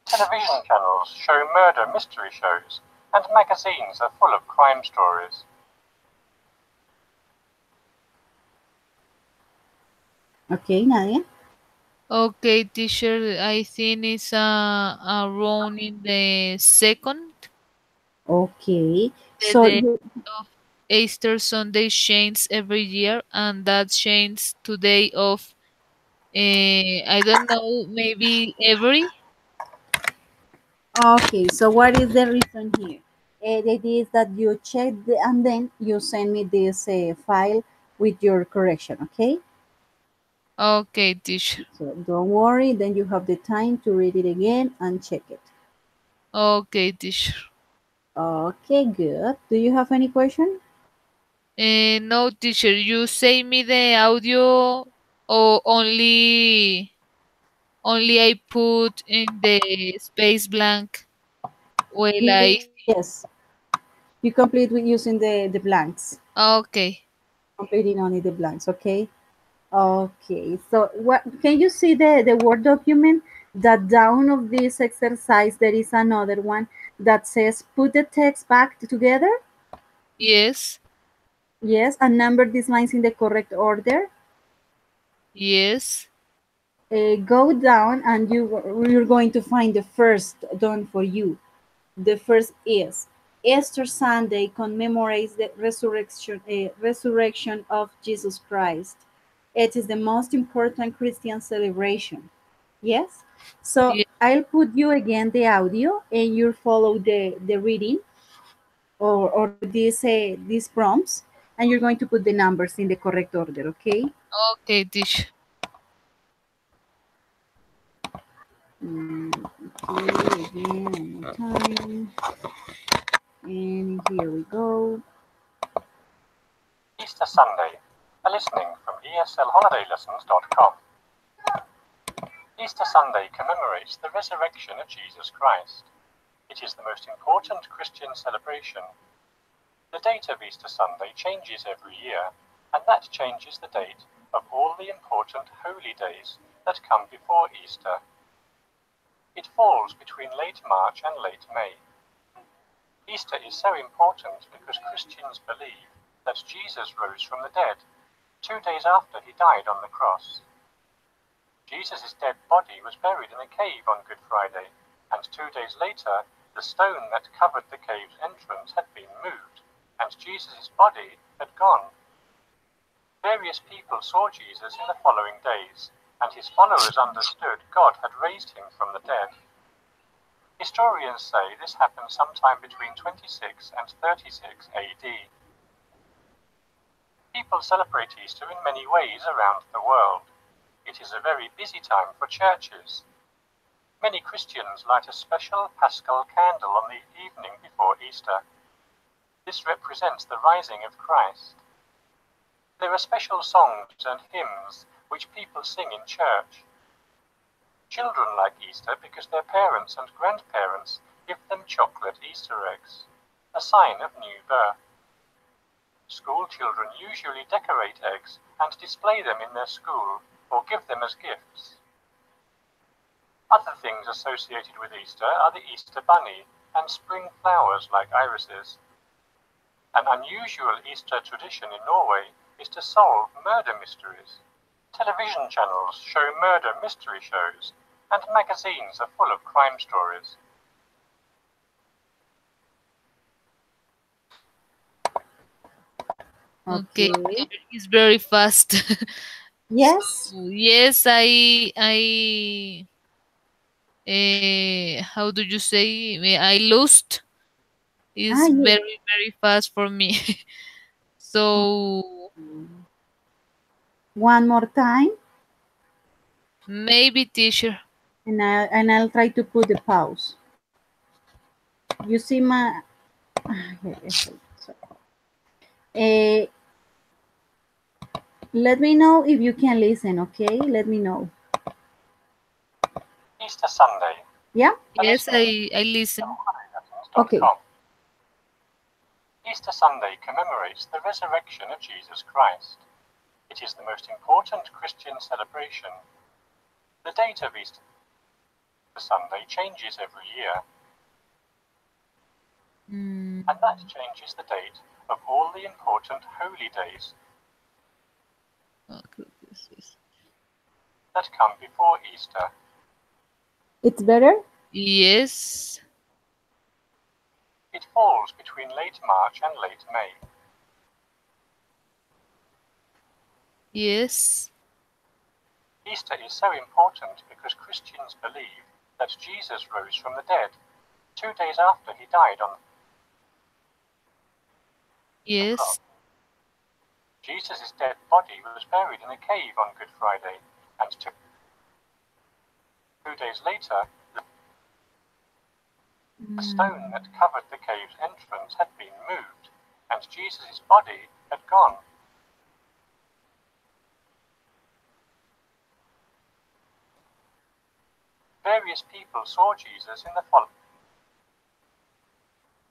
A: Television channels show murder mystery shows, and magazines are full of crime stories.
B: Okay, Nadia.
C: Okay, teacher, I think it's around in the second.
B: Okay.
C: The
B: So
C: day
B: you,
C: of Easter Sunday changes every year, and that changes today of I don't know, maybe every.
B: okay, so what is the reason here? The idea is that you check and then you send me this file with your correction, okay?
C: Okay, teacher.
B: So don't worry, then you have the time to read it again and check it.
C: Okay, teacher.
B: Okay, good. Do you have any question?
C: No, teacher, you say me the audio or only I put in the space blank while I.
B: Yes, you complete with using the blanks.
C: Okay.
B: Completing only the blanks, okay? Okay, so what can you see the Word document that down of this exercise there is another one that says put the text back together?
C: Yes.
B: Yes, and number these lines in the correct order.
C: Yes.
B: Go down and you're going to find the first done for you. The first is Easter Sunday commemorates the resurrection of Jesus Christ. It is the most important Christian celebration. Yes? So
C: Yes.
B: I'll put you again the audio and you follow the reading or these prompts and you're going to put the numbers in the correct order, okay?
C: Okay, teacher.
B: Okay, again, one more time. And here we go.
A: Easter Sunday, a listening from eslholidaylessons.com. Easter Sunday commemorates the resurrection of Jesus Christ. It is the most important Christian celebration. The date of Easter Sunday changes every year, and that changes the date of all the important holy days that come before Easter. It falls between late March and late May. Easter is so important because Christians believe that Jesus rose from the dead 2 days after he died on the cross. Jesus' dead body was buried in a cave on Good Friday, and 2 days later, the stone that covered the cave's entrance had been moved, and Jesus' body had gone. Various people saw Jesus in the following days, and his followers understood God had raised him from the dead. Historians say this happened sometime between 26 and 36 AD. People celebrate Easter in many ways around the world. It is a very busy time for churches. Many Christians light a special Paschal candle on the evening before Easter. This represents the rising of Christ. There are special songs and hymns which people sing in church. Children like Easter because their parents and grandparents give them chocolate Easter eggs, a sign of new birth. School children usually decorate eggs and display them in their school or give them as gifts. Other things associated with Easter are the Easter bunny and spring flowers like irises. An unusual Easter tradition in Norway is to solve murder mysteries. Television channels show murder mystery shows, and magazines are full of crime stories.
C: Okay,
B: Okay.
C: it's very fast.
B: Yes.
C: So, yes, how do you say? I lost. Is
B: Yes.
C: very fast for me. So
B: One more time,
C: maybe teacher.
B: and I'll try to put the pause. You see my. Sorry. Uh, let me know if you can listen. Okay, let me know.
A: Easter Sunday.
B: Yeah.
C: Yes, I listen.
B: Okay.
A: Easter Sunday commemorates the resurrection of Jesus Christ. It is the most important Christian celebration. The date of Easter Sunday changes every year, and that changes the date of all the important holy days that come before Easter.
B: It's better?
C: Yes.
A: It falls between late March and late May.
C: Yes.
A: Easter is so important because Christians believe that Jesus rose from the dead 2 days after he died on the cross.
C: Yes.
A: Jesus' dead body was buried in a cave on Good Friday, and 2 days later, the stone that covered the cave's entrance had been moved, and Jesus' body had gone. Various people saw Jesus in the following.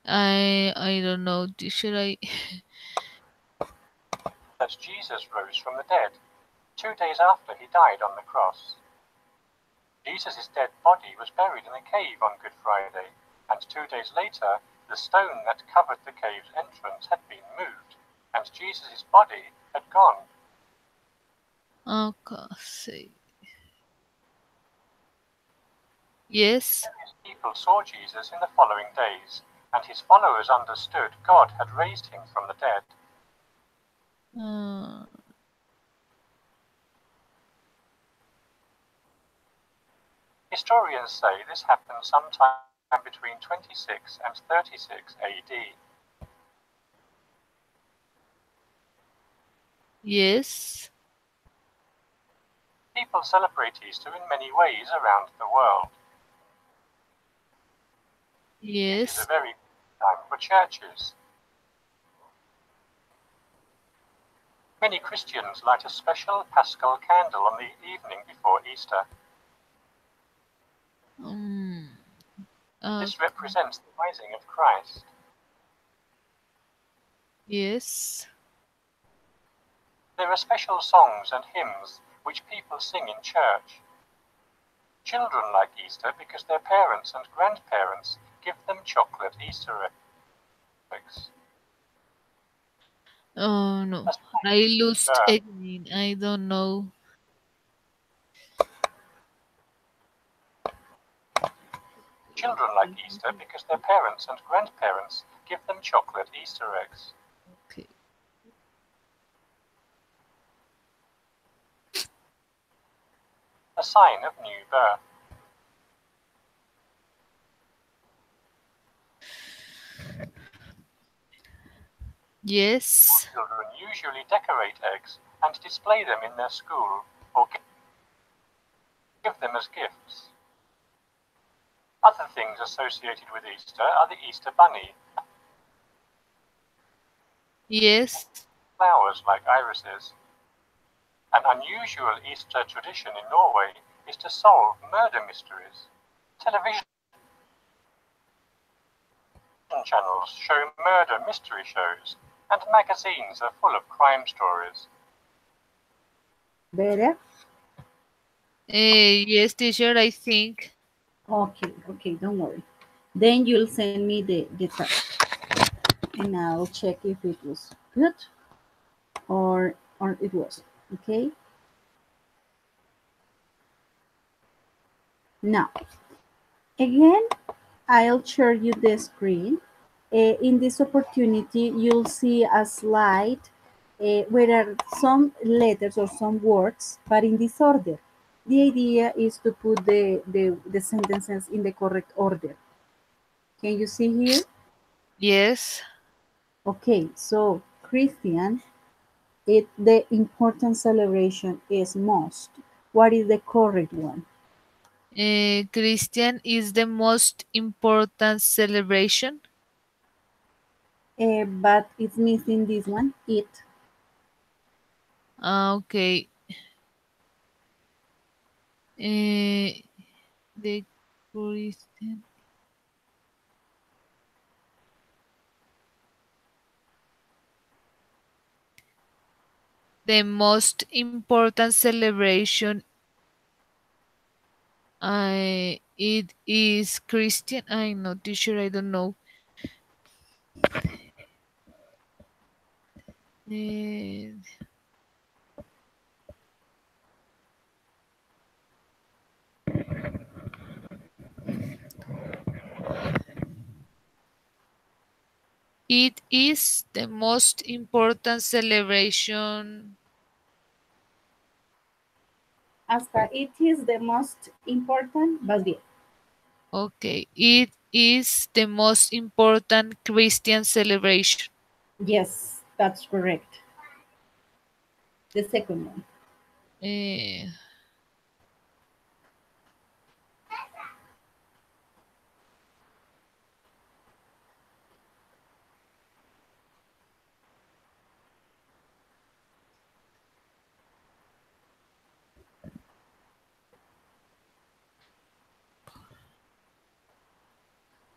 C: I don't know, teacher.
A: That Jesus rose from the dead 2 days after he died on the cross. Jesus' dead body was buried in a cave on Good Friday, and 2 days later, the stone that covered the cave's entrance had been moved, and Jesus' body had gone.
C: Okay. Yes.
A: People saw Jesus in the following days, and his followers understood God had raised him from the dead. Historians say this happened sometime between 26 and 36 AD.
C: Yes.
A: People celebrate Easter in many ways around the world. It is
C: Yes.
A: a very good time for churches. Many Christians light a special Paschal candle on the evening before Easter. This represents the rising of Christ.
C: Yes.
A: There are special songs and hymns which people sing in church. Children like Easter because their parents and grandparents give them chocolate Easter eggs.
C: Oh no, I lost again. I don't know.
A: Children like Easter because their parents and grandparents give them chocolate Easter eggs.
C: Okay.
A: A sign of new birth.
C: Yes.
A: Children usually decorate eggs and display them in their school or give them as gifts. Other things associated with Easter are the Easter bunny,
C: Yes.
A: flowers like irises. An unusual Easter tradition in Norway is to solve murder mysteries. Television channels show murder mystery shows, and magazines are full of crime stories.
B: Better?
C: Yes, teacher, I think.
B: Okay, don't worry. Then you'll send me the task. and I'll check if it was good or it was. Okay. Now, again, I'll share you the screen. In this opportunity, you'll see a slide where are some letters or some words, but in this order. The idea is to put the sentences in the correct order. Can you see here?
C: Yes.
B: Okay, so Christian, the important celebration is most. What is the correct one?
C: Christian is the most important celebration.
B: But it's missing this one, it.
C: Okay. The Christian. The most important celebration. It is Christian. I'm not too sure. I don't know. Eh, it is the most important celebration.
B: Hasta it is the most important, vas bien.
C: Okay, it is the most important Christian celebration.
B: Yes, that's correct. The second one.
C: Eh,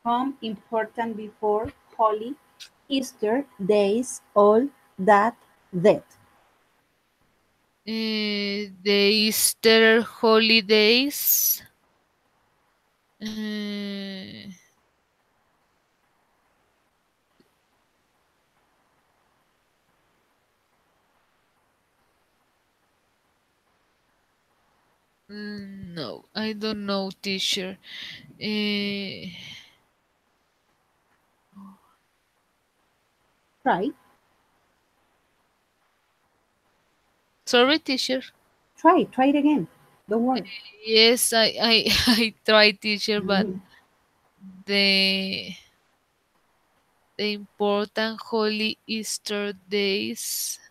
B: Come important before Holy, Easter, days, all that, that.
C: the Easter holidays. Eh, no, I don't know, teacher. Eh,
B: Try,
C: sorry, teacher.
B: try it again. Don't worry.
C: Yes, I tried, teacher, but the the important holy Easter days,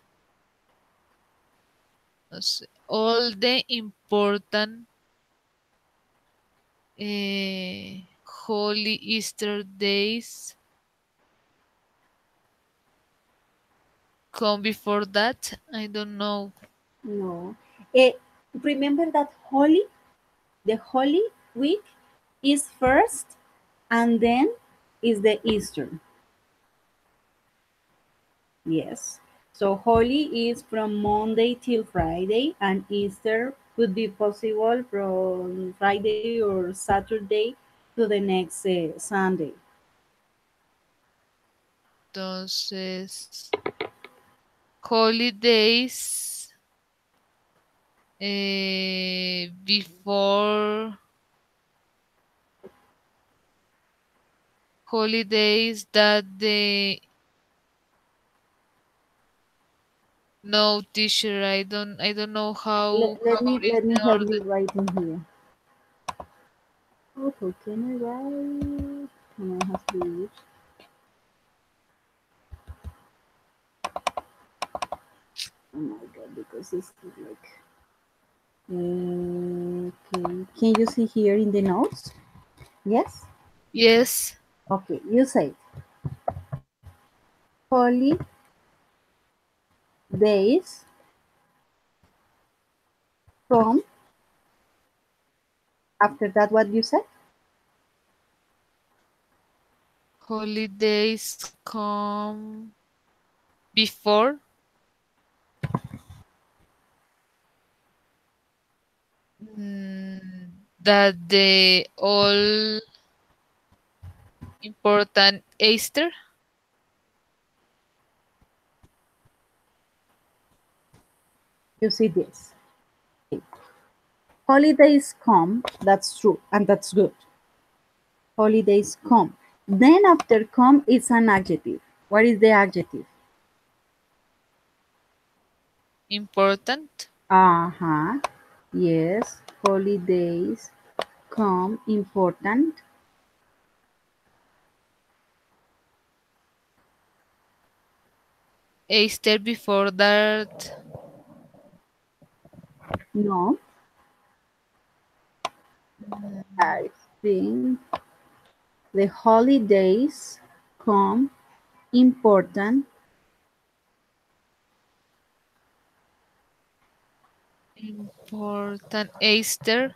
C: no sé, all the important holy Easter days come before that. I don't know.
B: No. Eh, Remember that Holy, the Holy Week is first and then is the Easter. Yes. So Holy is from Monday till Friday, and Easter could be possible from Friday or Saturday to the next Sunday.
C: Entonces, holidays before holidays that the no, teacher, I don't know how is
B: Let me
C: the
B: help
C: order.
B: you write in here. Okay, can I write? Can I have to use? Oh my god, because it's like. Okay, can you see here in the notes? Yes?
C: Yes.
B: Okay, you say holy days from after that what you said?
C: Holidays come before that the all important Easter.
B: You see this. Holidays come, that's true, and that's good. Holidays come. Then after come is an adjective. What is the adjective?
C: Important.
B: Uh-huh. Yes, holidays come important.
C: Easter before that.
B: No, I think the holidays come important.
C: Important Easter.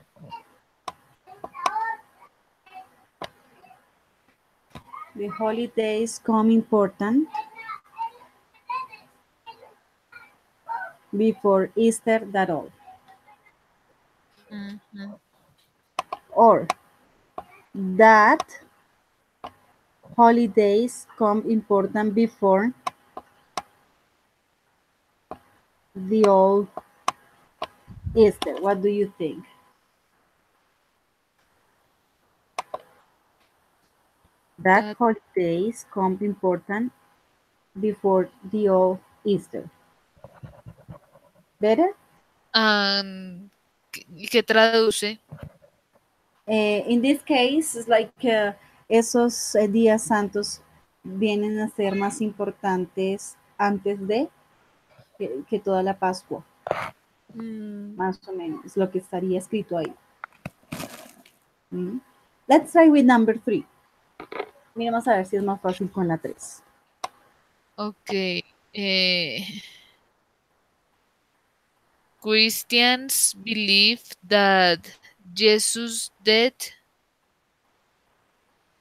B: The holidays come important before Easter that all.
C: Mhm.
B: Or that holidays come important before the old Easter. What do you think? That
C: That
B: holidays come important before the old Easter. Better?
C: ¿qué traduce?
B: In this case, it's like esos días santos vienen a ser más importantes antes de que toda la Pascua,
C: Mm,
B: más o menos, es lo que estaría escrito ahí. Mm. Let's try with number 3. Miremos a ver si es más fácil con la 3.
C: ok. Christians believe that Jesus' death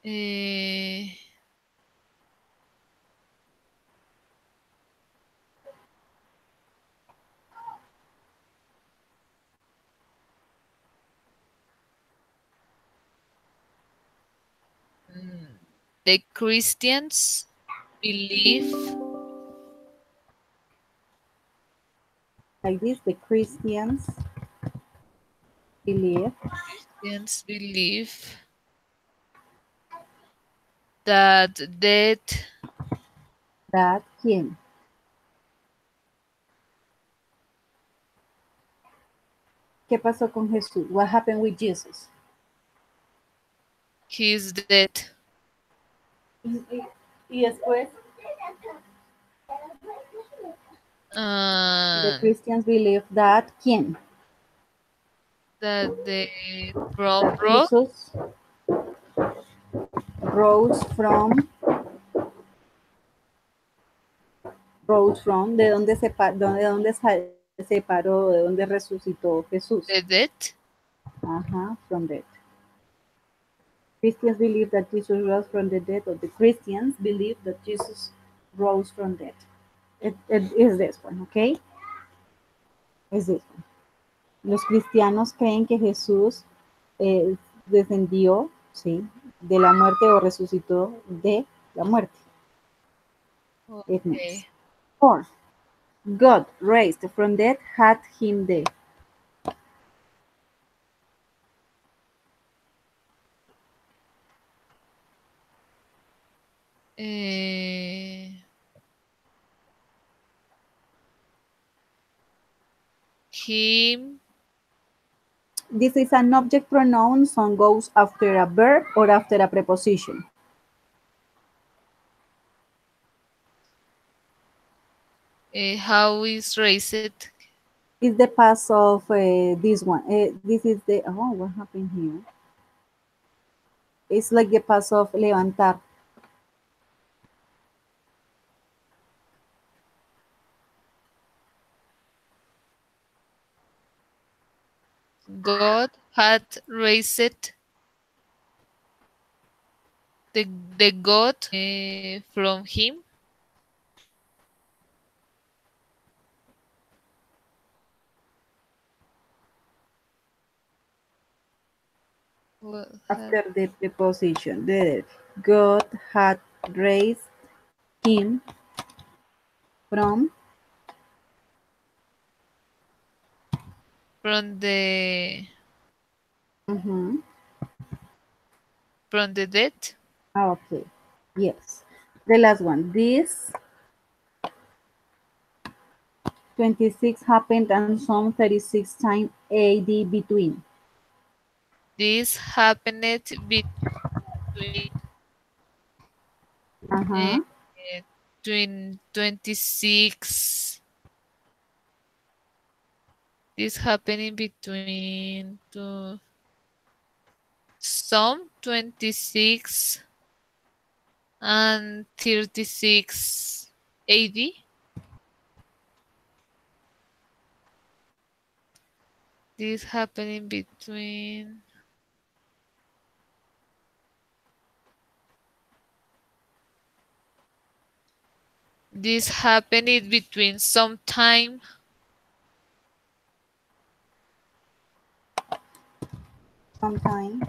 C: eh, the Christians believe
B: Like this, the Christians believe
C: Christians believe that death
B: that ¿quién? ¿Qué pasó con Jesús? What happened with Jesus?
C: his death
B: Y después, the
C: and
B: Christians believe that ¿quién?
C: that the from rose
B: Jesus rose from, de dónde se paró, de dónde resucitó Jesús.
C: the death.
B: Ajá, from death. Christians believe that Jesus rose from the dead, or the Christians believe that Jesus rose from death. It is this one, okay? Es this one. Los cristianos creen que Jesús descendió, sí, de la muerte o resucitó de la muerte. It means.
C: Okay.
B: Or God raised from death had him there.
C: Him
B: This is an object pronoun, so goes after a verb or after a preposition.
C: how is raised?
B: It's the past of this one. This is the, oh, what happened here? It's like the past of levantar.
C: God had raised the God from him. Well,
B: After the preposition. God had raised him from
C: from the from the dead.
B: Okay. Yes. The last one. This 26 happened and some 36 times AD between.
C: This happened between uh,
B: Uh-huh.
C: between 26. This happening between some 26 and 36 AD. This happening between this happened between sometime
B: Sometime.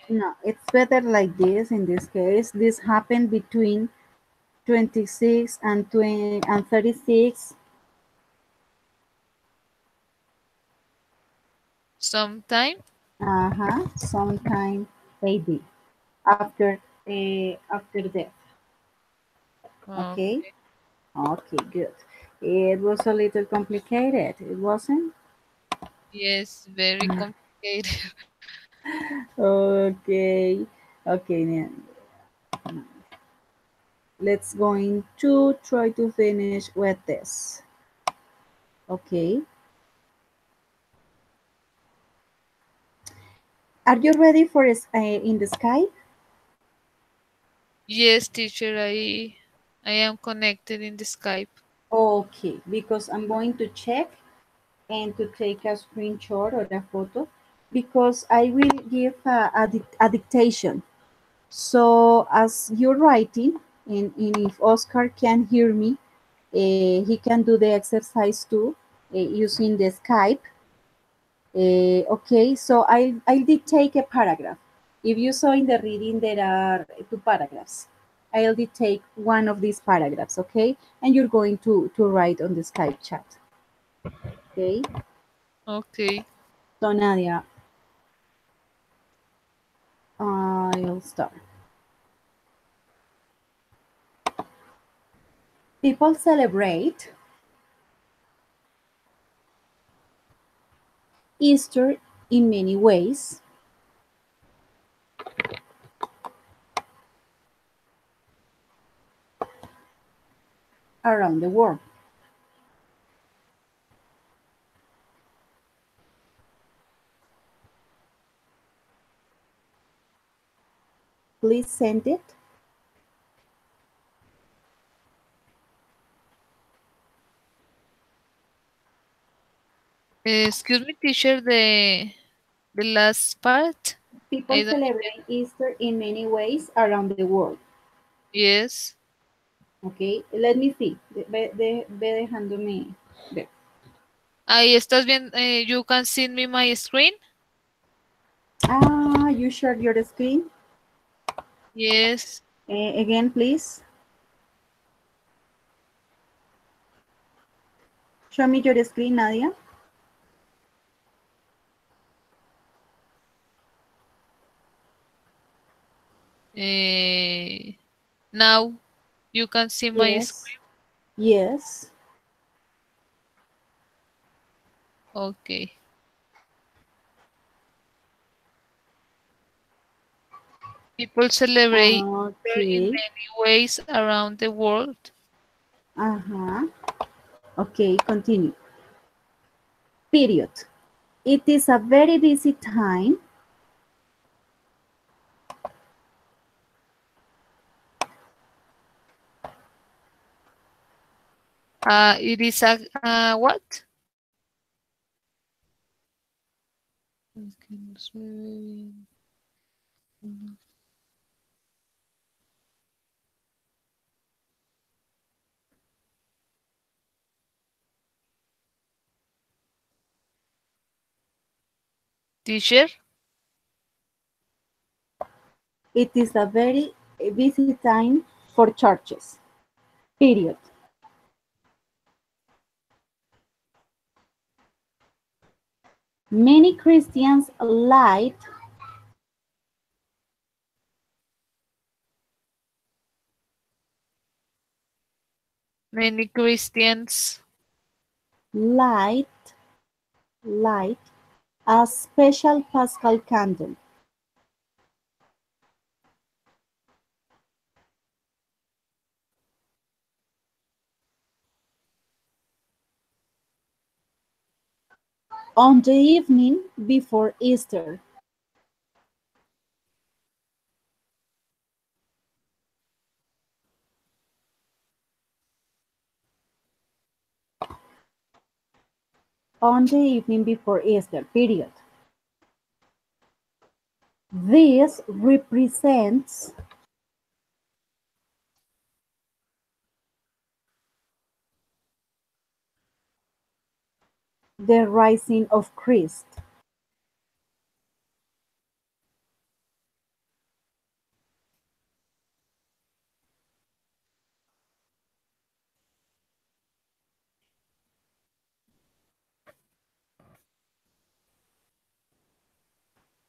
B: No, it's better like this in this case. This happened between 26 and 20 and 36.
C: sometime.
B: Sometime AD after death. Okay.
C: Okay.
B: Okay, good. It was a little complicated. It wasn't?
C: Yes, very complicated.
B: Okay. Okay, then let's going to try to finish with this. Okay. Are you ready for in the Skype?
C: Yes, teacher, I am connected in the Skype.
B: Okay, because I'm going to check and to take a screenshot or a photo because I will give a dictation. So as you're writing, and if Oscar can hear me, he can do the exercise too using the Skype. Okay, so I did take a paragraph. If you saw in the reading, there are two paragraphs. I'll take one of these paragraphs, okay? And you're going to write on the Skype chat, okay?
C: Okay.
B: So Nadia, I'll start. People celebrate Easter in many ways around the world. Please send it.
C: Excuse me, teacher, the last part.
B: People
C: I don't get.
B: celebrate Easter in many ways around the world.
C: Yes.
B: Okay, let me see. Ve dejándome ver.
C: Ahí estás bien. You can see me my screen.
B: You shared your screen.
C: Yes.
B: Again, please. Show me your screen, Nadia.
C: Now you can see my
B: Yes.
C: screen.
B: Yes.
C: Okay. People celebrate Easter in
B: Okay.
C: many ways around the world.
B: Uh-huh. Okay, continue. Period. It is a very busy time.
C: It is a what? Teacher?
B: It is a very busy time for churches. Period. Many Christians light
C: Many Christians
B: light a special Paschal candle. On the evening before Easter. On the evening before Easter, period. This represents the rising of Christ.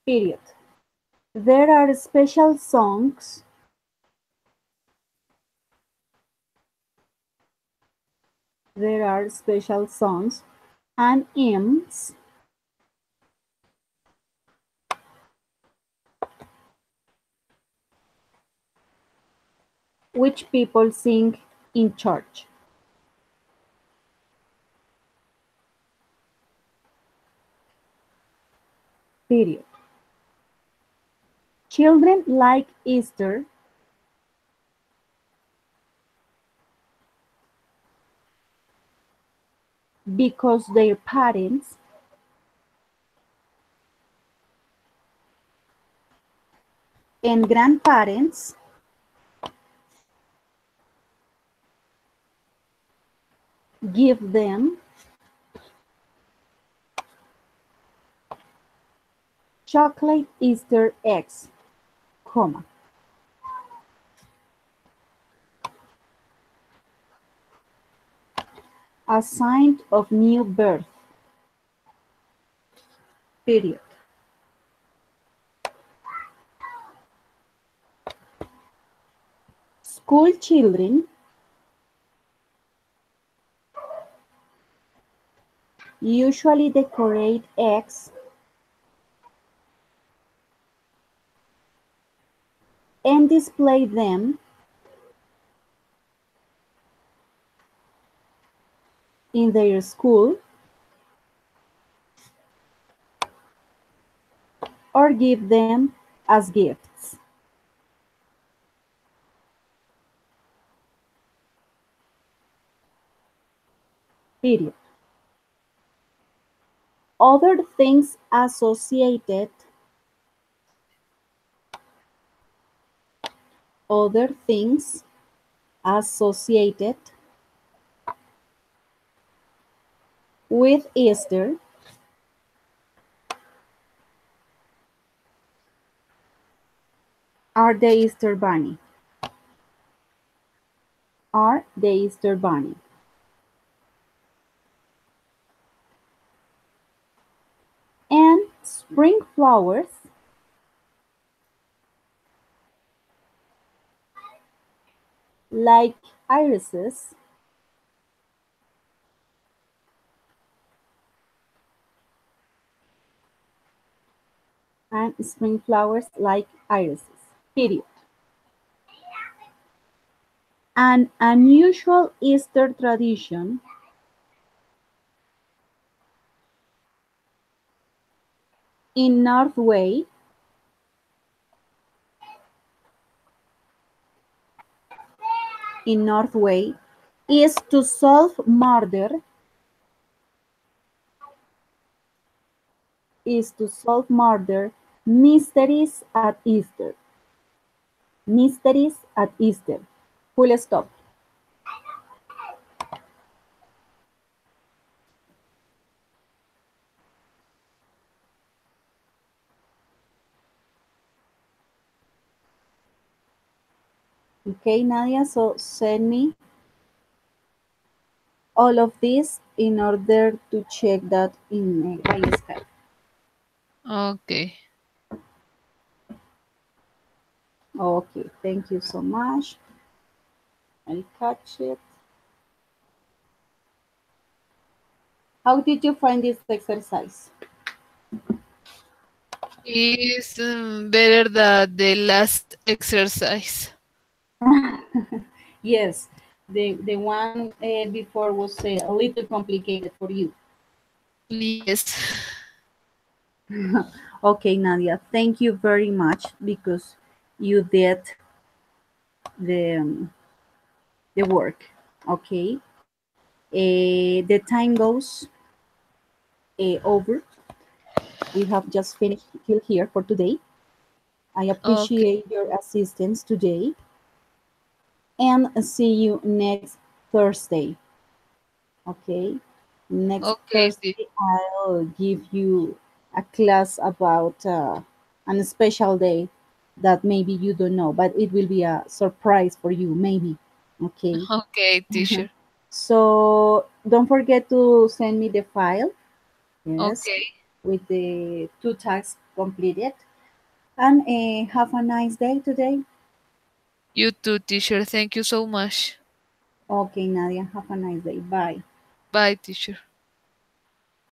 B: Period. There are special songs and hymns which people sing in church. Period. Children like Easter because their parents and grandparents give them chocolate Easter eggs, comma, a sign of new birth. Period. School children usually decorate eggs and display them in their school or give them as gifts. Period. Other things associated with Easter are the Easter Bunny. And spring flowers like irises period. An unusual Easter tradition in Norway is to solve murder mysteries at Easter. Full stop. Okay, Nadia, so send me all of this in order to check that in by Skype.
C: Okay.
B: Okay, thank you so much. I'll catch it. How did you find this exercise?
C: Is better than the last exercise.
B: Yes, the one before was a little complicated for you.
C: Yes.
B: Okay, Nadia, thank you very much because you did the the work. Okay, the time goes over. We have just finished till here for today. I
C: Okay.
B: appreciate your assistance today and see you next Thursday. Okay, next
C: Okay.
B: Thursday I'll give you a class about a special day that maybe you don't know, but it will be a surprise for you, maybe. Okay,
C: Okay, teacher.
B: so don't forget to send me the file. Yes,
C: Okay.
B: with the two tasks completed. And have a nice day today.
C: You too, teacher. Thank you so much.
B: Okay, Nadia, have a nice day. Bye.
C: Bye, teacher.